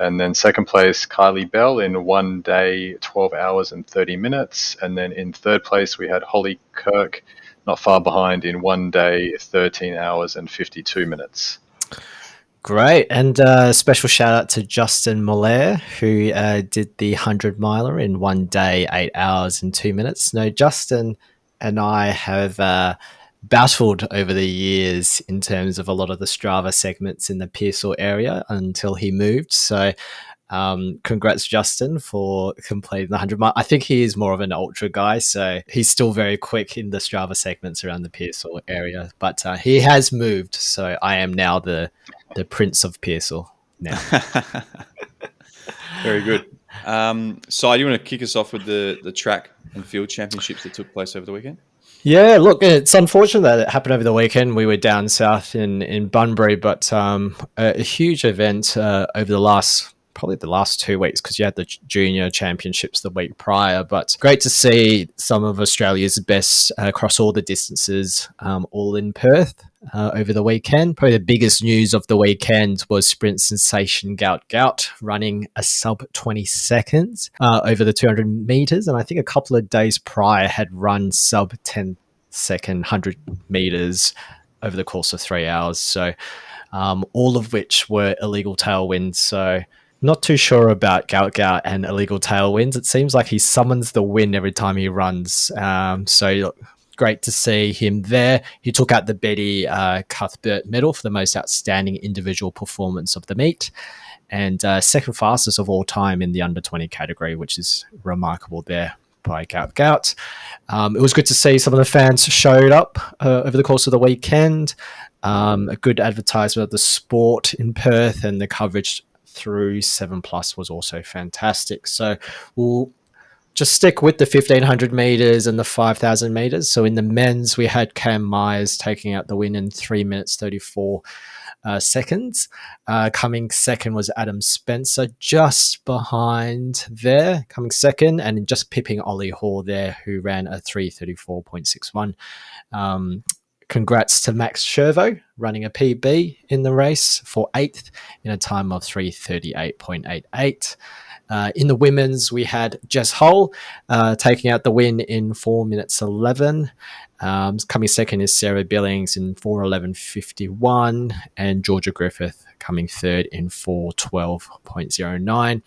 And then second place, Kylie Bell in 1 day, 12 hours and 30 minutes. And then in third place, we had Holly Kirk, not far behind, in 1 day, 13 hours and 52 minutes. Great. And special shout out to Justin Moller, who did the 100 miler in 1 day, 8 hours and 2 minutes. No, Justin and I have battled over the years in terms of a lot of the Strava segments in the Pearsall area until he moved. So congrats, Justin, for completing the 100 mile. I think he is more of an ultra guy, so he's still very quick in the Strava segments around the Pearsall area. But he has moved, so I am now the Prince of Pearsall now. Very good. So do you want to kick us off with the track and field championships that took place over the weekend? Yeah, look, it's unfortunate that it happened over the weekend. We were down south in Bunbury, but a huge event over the last 2 weeks, because you had the junior championships the week prior. But great to see some of Australia's best across all the distances, all in Perth over the weekend. Probably the biggest news of the weekend was sprint sensation Gout running a sub 20 seconds over the 200 meters. And I think a couple of days prior had run sub 10 second 100 meters over the course of 3 hours. So all of which were illegal tailwinds. So not too sure about Gout and illegal tailwinds. It seems like he summons the wind every time he runs. So great to see him there. He took out the Betty Cuthbert medal for the most outstanding individual performance of the meet, and second fastest of all time in the under 20 category, which is remarkable there by Gout. It was good to see some of the fans showed up over the course of the weekend. A good advertisement of the sport in Perth, and the coverage through 7+ was also fantastic. So we'll just stick with the 1500 meters and the 5000 meters. So in the men's, we had Cam Myers taking out the win in 3 minutes 34 seconds. Coming second was Adam Spencer, just behind there, coming second, and just pipping Ollie Hall there, who ran a 3:34.61. Congrats to Max Shervo running a PB in the race for 8th in a time of 3:38.88. In the women's, we had Jess Hull taking out the win in 4 minutes 11. Coming second is Sarah Billings in 4:11.51, and Georgia Griffith coming third in 4:12.09.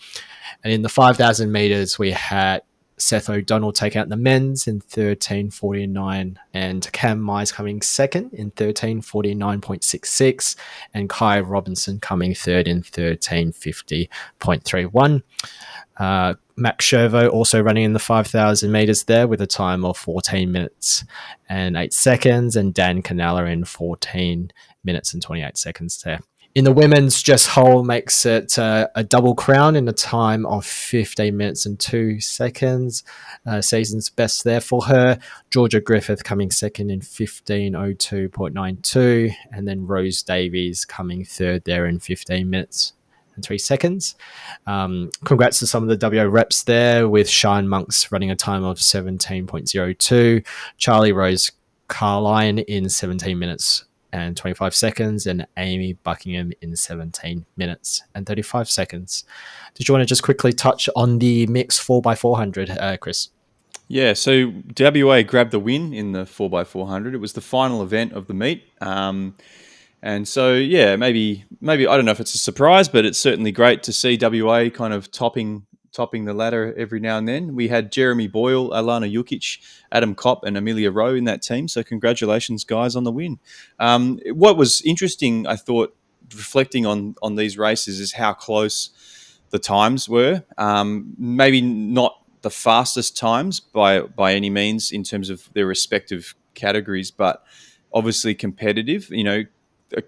And in the 5,000 meters, we had Seth O'Donnell take out the men's in 13:49, and Cam Myers coming second in 13:49.66, and Kai Robinson coming third in 13:50.31. Max Shervo also running in the 5,000 meters there with a time of 14 minutes and 8 seconds, and Dan Canella in 14 minutes and 28 seconds there. In the women's, Jess Hull makes it a double crown in a time of 15 minutes and 2 seconds. Season's best there for her. Georgia Griffith coming second in 15:02.92, and then Rose Davies coming third there in 15 minutes and 3 seconds. Congrats to some of the WA reps there, with Shine Monks running a time of 17.02, Charlie Rose Carline in 17 minutes and 25 seconds, and Amy Buckingham in 17 minutes and 35 seconds. Did you want to just quickly touch on the mixed 4x400, Chris? Yeah, so WA grabbed the win in the 4x400. It was the final event of the meet. And so, yeah, maybe I don't know if it's a surprise, but it's certainly great to see WA kind of topping the ladder every now and then. We had Jeremy Boyle, Alana Jukic, Adam Kopp, and Amelia Rowe in that team. So congratulations, guys, on the win. What was interesting, I thought, reflecting on these races, is how close the times were. Maybe not the fastest times by any means in terms of their respective categories, but obviously competitive. You know,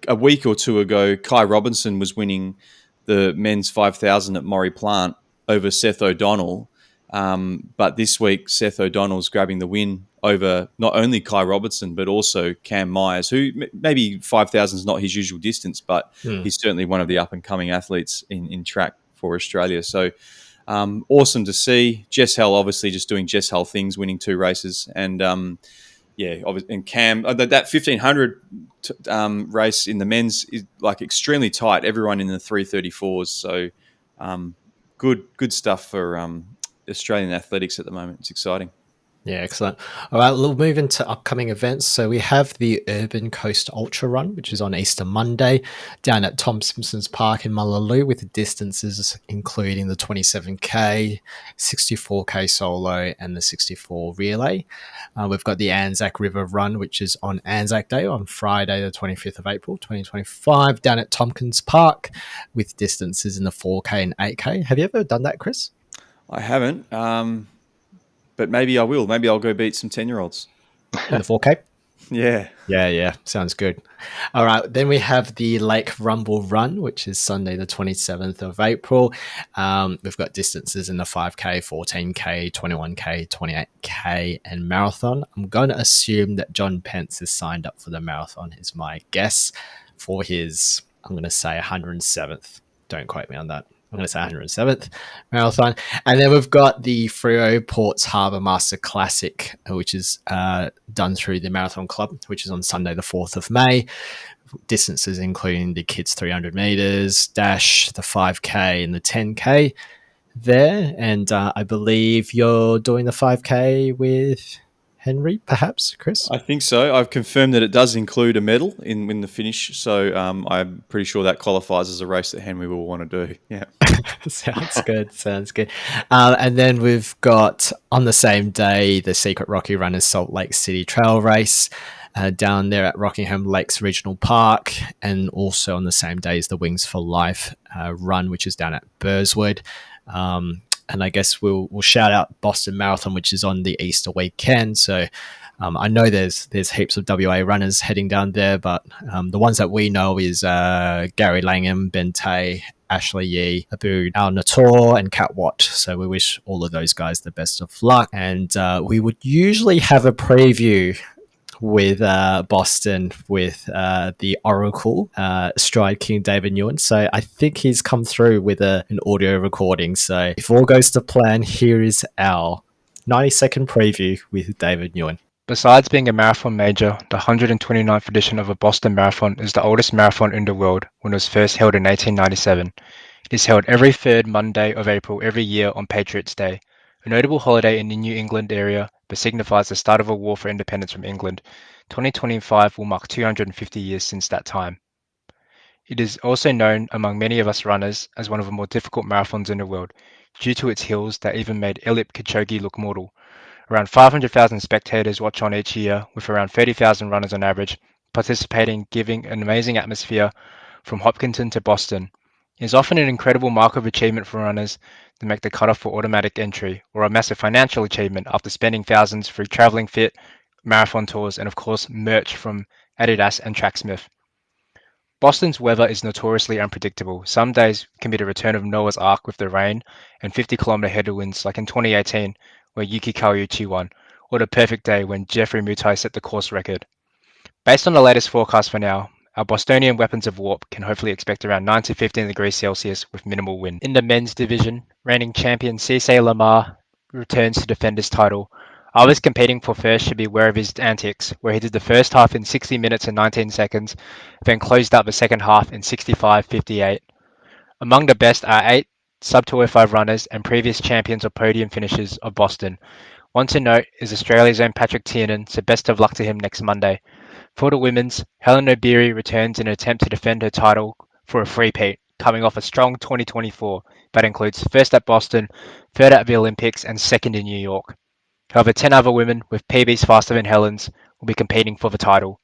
a week or two ago, Kai Robinson was winning the men's 5,000 at Maury Plant over Seth O'Donnell. But this week, Seth O'Donnell's grabbing the win over not only Kai Robertson, but also Cam Myers, who maybe 5,000 is not his usual distance, but he's certainly one of the up-and-coming athletes in track for Australia. So awesome to see. Jess Hull obviously just doing Jess Hull things, winning 2 races. And and Cam, that 1,500 race in the men's is like extremely tight. Everyone in the 334s. So good stuff for Australian athletics at the moment. It's exciting. Yeah, excellent. All right, we'll move into upcoming events. So we have the Urban Coast Ultra Run, which is on Easter Monday, down at Tom Simpson's Park in Mullaloo, with the distances including the 27K, 64K solo, and the 64 relay. We've got the Anzac River Run, which is on Anzac Day on Friday, the 25th of April, 2025, down at Tompkins Park, with distances in the 4K and 8K. Have you ever done that, Chris? I haven't. But maybe I will. Maybe I'll go beat some 10-year-olds. In the 4K? Yeah. Yeah. Sounds good. All right. Then we have the Lake Rumble Run, which is Sunday, the 27th of April. We've got distances in the 5K, 14K, 21K, 28K, and marathon. I'm going to assume that John Pence is signed up for the marathon, is my guess, for his, I'm going to say 107th. Don't quote me on that. I'm going to say 107th marathon. And then we've got the Freo Ports Harbour Master Classic, which is done through the Marathon Club, which is on Sunday, the 4th of May. Distances including the kids 300 metres, dash, the 5K and the 10K there. And I believe you're doing the 5K with Henry, perhaps, Chris? I think so. I've confirmed that it does include a medal in the finish. So I'm pretty sure that qualifies as a race that Henry will want to do. Yeah. Sounds good. And then we've got, on the same day, the Secret Rocky Runners Salt Lake City Trail Race down there at Rockingham Lakes Regional Park. And also on the same day is the Wings for Life run, which is down at Burswood. And I guess we'll shout out Boston Marathon, which is on the Easter weekend. So I know there's heaps of WA runners heading down there, but the ones that we know is Gary Langham, Ben Tay, Ashley Yee, Abu Al Nator, and Kat Watt. So we wish all of those guys the best of luck. And we would usually have a preview with Boston with the Oracle Stride King David Nguyen. So I think he's come through with an audio recording. So if all goes to plan, here is our 90-second preview with David Nguyen. Besides being a marathon major, the 129th edition of a Boston Marathon is the oldest marathon in the world when it was first held in 1897. It is held every third Monday of April every year on Patriots' Day, a notable holiday in the New England area but signifies the start of a war for independence from England. 2025 will mark 250 years since that time. It is also known among many of us runners as one of the more difficult marathons in the world, due to its hills that even made Eliud Kipchoge look mortal. Around 500,000 spectators watch on each year, with around 30,000 runners on average, participating, giving an amazing atmosphere from Hopkinton to Boston. It is often an incredible mark of achievement for runners to make the cutoff for automatic entry, or a massive financial achievement after spending thousands through traveling fit, marathon tours, and of course merch from Adidas and Tracksmith. Boston's weather is notoriously unpredictable. Some days can be the return of Noah's Ark with the rain and 50-kilometer headwinds like in 2018 where Yuki Kawauchi won, or the perfect day when Jeffrey Mutai set the course record. Based on the latest forecast for now, our Bostonian weapons of warp can hopefully expect around 9 to 15 degrees Celsius with minimal wind. In the men's division, reigning champion Cisse Lamar returns to defend his title. Others competing for first should be aware of his antics, where he did the first half in 60 minutes and 19 seconds, then closed out the second half in 65.58. Among the best are 8 sub-205 runners and previous champions or podium finishers of Boston. One to note is Australia's own Patrick Tiernan, so best of luck to him next Monday. For the women's, Helen Obiri returns in an attempt to defend her title for a three-peat, coming off a strong 2024 that includes first at Boston, third at the Olympics, and second in New York. However, 10 other women with PBs faster than Helen's will be competing for the title.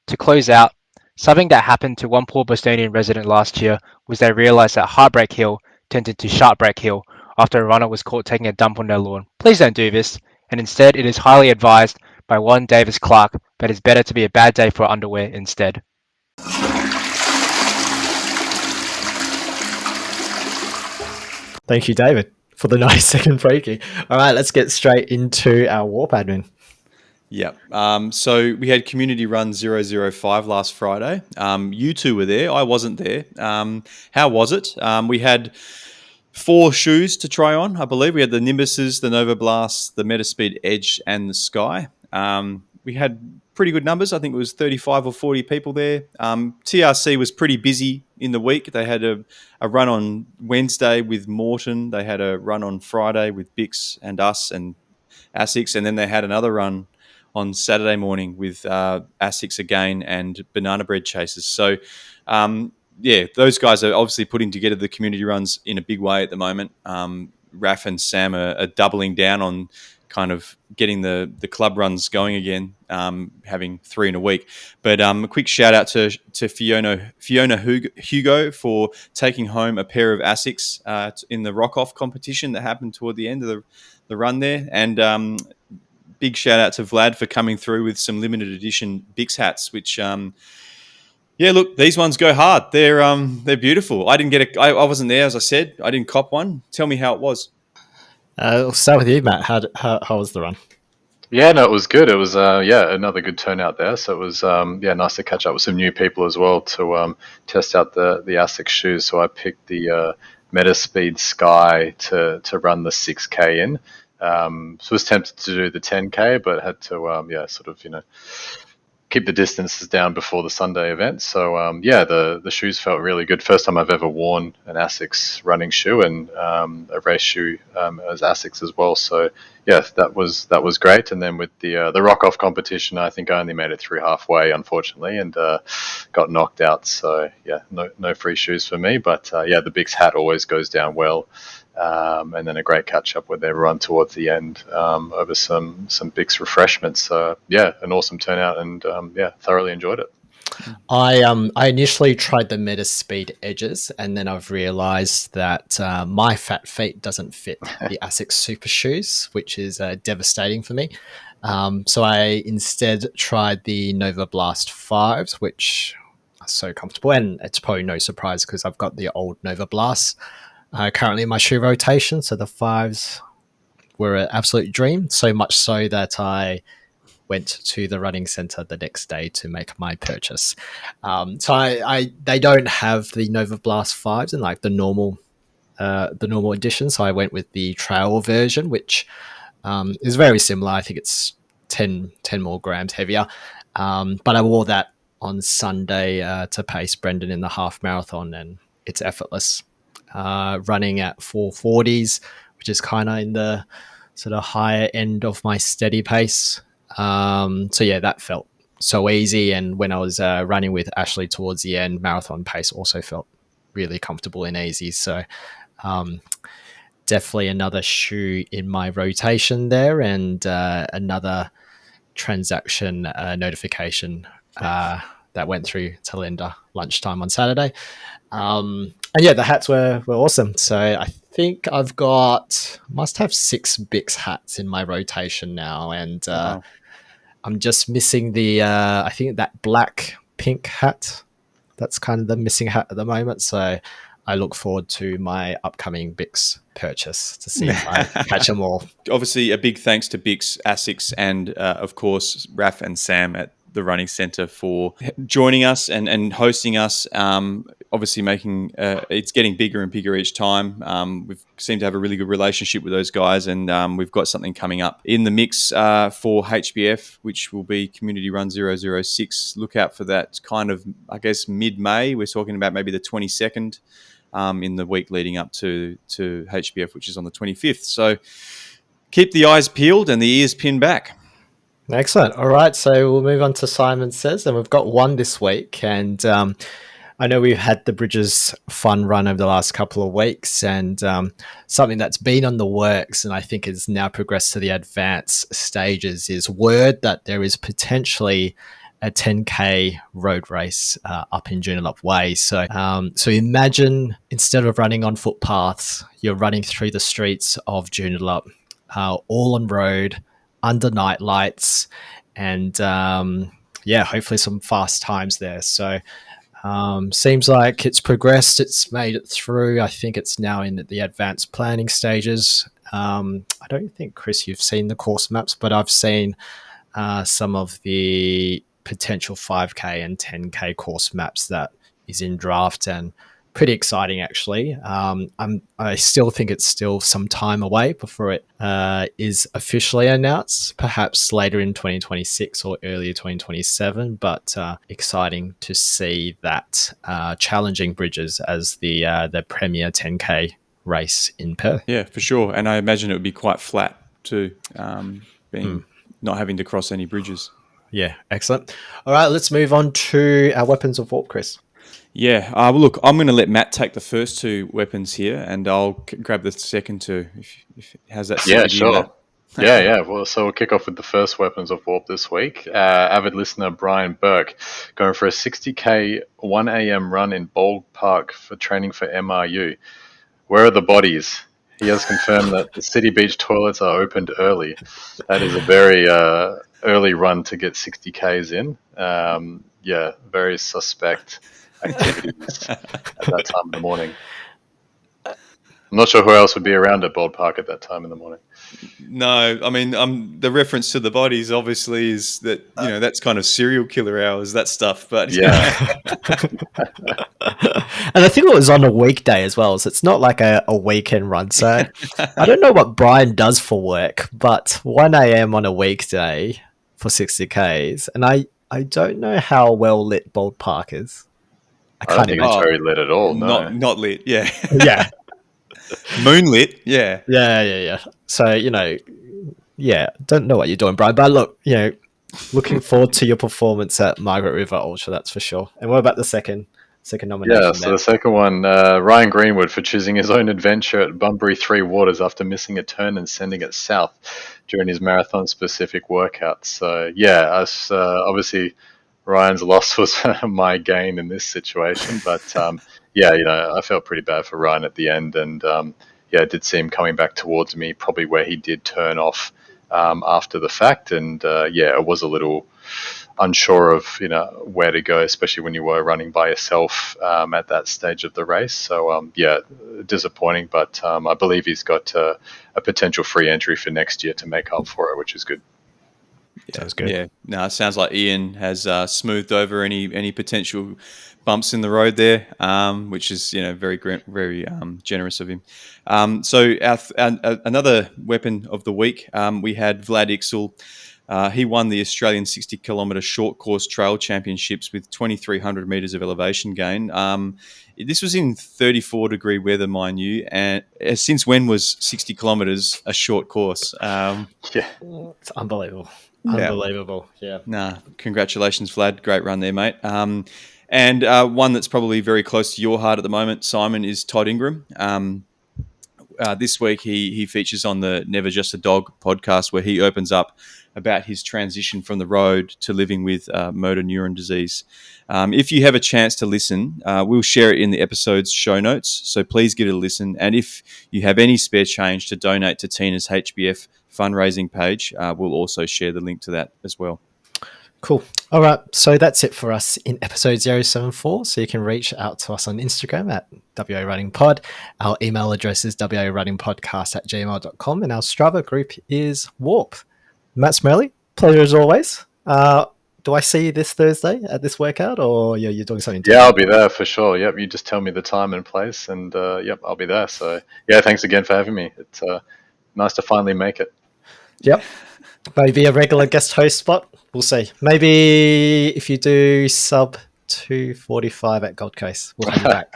To close out, something that happened to one poor Bostonian resident last year was they realised that Heartbreak Hill turned into Shartbreak Hill after a runner was caught taking a dump on their lawn. Please don't do this, and instead it is highly advised by one Davis Clark that it's better to be a bad day for underwear instead. Thank you, David, for the 90-second breaking. All right, let's get straight into our warp admin. Yeah. So we had Community Run 005 last Friday. You two were there. I wasn't there. How was it? We had 4 shoes to try on, I believe. We had the Nimbuses, the Nova Blasts, the Metaspeed Edge, and the Sky. We had pretty good numbers. I think it was 35 or 40 people there. TRC was pretty busy in the week. They had a run on Wednesday with Morton. They had a run on Friday with Bix and us and ASICS. And then they had another run on Saturday morning with ASICS again and Banana Bread Chasers. So, those guys are obviously putting together the community runs in a big way at the moment. Raf and Sam are doubling down on kind of getting the club runs going again, having 3 in a week. But a quick shout out to Fiona Hugo for taking home a pair of ASICs in the Rock-Off competition that happened toward the end of the run there. And big shout out to Vlad for coming through with some limited edition Bix hats, which look, these ones go hard. They're beautiful. I didn't get I wasn't there, as I said. I didn't cop one. Tell me how it was. We'll start with you, Matt. How was the run? Yeah, no, it was good. It was another good turnout there. So it was nice to catch up with some new people as well to test out the ASICS shoes. So I picked the Metaspeed Sky to run the 6K in. So was tempted to do the 10K, but had to keep the distances down before the Sunday event. So the shoes felt really good. First time I've ever worn an ASICS running shoe and a race shoe as ASICS as well. So yeah, that was great. And then with the Rock-Off competition, I think I only made it through halfway, unfortunately, and got knocked out. So yeah, no free shoes for me. But the Bix hat always goes down well. And then a great catch up with everyone towards the end over some Bix refreshments. So yeah, an awesome turnout, and thoroughly enjoyed it. I initially tried the Metaspeed Edges, and then I've realized that my fat feet doesn't fit the ASICS Super shoes, which is devastating for me. So I instead tried the Nova Blast 5s, which are so comfortable, and it's probably no surprise because I've got the old Nova Blasts currently in my shoe rotation. So the 5s were an absolute dream, so much so that I went to the running center the next day to make my purchase. So they don't have the Nova Blast 5s in like the normal edition. So I went with the trail version, which is very similar. I think it's 10 more grams heavier. But I wore that on Sunday to pace Brendan in the half marathon, and it's effortless. Running at 440s, which is kind of in the sort of higher end of my steady pace. So yeah, that felt so easy. And when I was running with Ashley towards the end, marathon pace also felt really comfortable and easy. So definitely another shoe in my rotation there, and another transaction notification that went through to Linda lunchtime on Saturday. And yeah, the hats were awesome. So I think I've must have 6 Bix hats in my rotation now. And I'm just missing the, I think that black pink hat That's kind of the missing hat at the moment. So I look forward to my upcoming Bix purchase to see if I catch them all. Obviously, a big thanks to Bix, ASICS, and of course, Raf and Sam at the Running Centre for joining us and hosting us. Obviously, making it's getting bigger and bigger each time. We seem to have a really good relationship with those guys, and we've got something coming up in the mix for HBF, which will be Community Run 006. Look out for that kind of, I guess, mid-May. We're talking about maybe the 22nd. In the week leading up to HBF, which is on the 25th. So keep the eyes peeled and the ears pinned back. Excellent. All right, so we'll move on to Simon Says, and we've got one this week. And I know we've had the Bridges Fun Run over the last couple of weeks, and something that's been on the works and I think has now progressed to the advanced stages is word that there is potentially a 10K road race up in Joondalup Way. So imagine instead of running on footpaths, you're running through the streets of Joondalup, all on road, under night lights, and hopefully some fast times there. So seems like it's progressed. It's made it through. I think it's now in the advanced planning stages. I don't think, Chris, you've seen the course maps, but I've seen some of the potential 5K and 10K course maps that is in draft, and pretty exciting actually. I still think it's still some time away before it is officially announced, perhaps later in 2026 or earlier 2027, but exciting to see that challenging Bridges as the premier 10K race in Perth. Yeah, for sure. And I imagine it would be quite flat too, not having to cross any bridges. Yeah, excellent. All right, let's move on to our weapons of warp, Chris. Yeah, well, look, I'm going to let Matt take the first two weapons here, and I'll grab the second two. How's that? Yeah, sure. Yeah. Well, so we'll kick off with the first weapons of warp this week. Avid listener Brian Burke going for a 60K 1 a.m. run in Bold Park for training for MRU. Where are the bodies? He has confirmed that the City Beach toilets are opened early. That is a very early run to get 60 Ks in. Very suspect activities at that time in the morning. I'm not sure who else would be around at Bold Park at that time in the morning. No, I mean, the reference to the bodies obviously is that, that's kind of serial killer hours, that stuff. But yeah. And I think it was on a weekday as well, so it's not like a weekend run. So I don't know what Brian does for work, but 1 a.m. on a weekday for 60 Ks, and I don't know how well lit Bold Park is. I don't think it's very lit at all. No, not lit. Yeah, yeah, moonlit. Yeah. So don't know what you're doing, Brian. But look, looking forward to your performance at Margaret River Ultra. That's for sure. And what about the second nomination? Yeah, so the second one, Ryan Greenwood for choosing his own adventure at Bunbury 3 Waters after missing a turn and sending it south during his marathon-specific workouts. So obviously Ryan's loss was my gain in this situation, but I felt pretty bad for Ryan at the end, and I did see him coming back towards me, probably where he did turn off after the fact, and I was a little unsure of where to go, especially when you were running by yourself at that stage of the race. So disappointing, but I believe he's got a potential free entry for next year to make up for it, which is good. Sounds good. Yeah, no, it sounds like Ian has smoothed over any potential bumps in the road there, which is very generous of him. So another weapon of the week, we had Vlad Ixel. He won the Australian 60-kilometre short course trail championships with 2,300 metres of elevation gain. This was in 34-degree weather, mind you. And since when was 60 kilometres a short course? It's unbelievable. Unbelievable. Yeah. Nah, congratulations, Vlad. Great run there, mate. And one that's probably very close to your heart at the moment, Simon, is Todd Ingraham. This week he features on the Never Just a Dog podcast, where he opens up about his transition from the road to living with motor neuron disease. If you have a chance to listen, we'll share it in the episode's show notes, so please give it a listen. And if you have any spare change to donate to Tina's HBF fundraising page, we'll also share the link to that as well. Cool. All right. So that's it for us in episode 074. So you can reach out to us on Instagram at WA Running Pod. Our email address is warunningpodcast@gmail.com. And our Strava group is Warp. Matt Smerilli, pleasure as always. Do I see you this Thursday at this workout, or you're doing something different? Yeah, I'll be there for sure. Yep, you just tell me the time and place, and yep, I'll be there. So yeah, thanks again for having me. It's nice to finally make it. Yep. Maybe a regular guest host spot. We'll see. Maybe if you do sub 2:45 at Gold Coast, we'll have you back.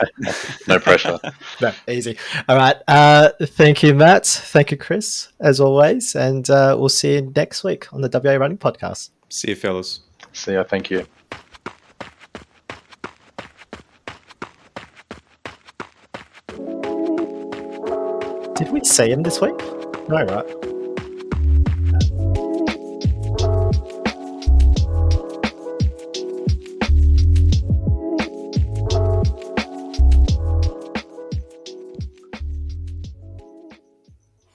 No pressure. No, easy. All right. Thank you, Matt. Thank you, Chris, as always. And we'll see you next week on the WA Running Podcast. See you, fellas. See ya. Thank you. Did we see him this week? No, right?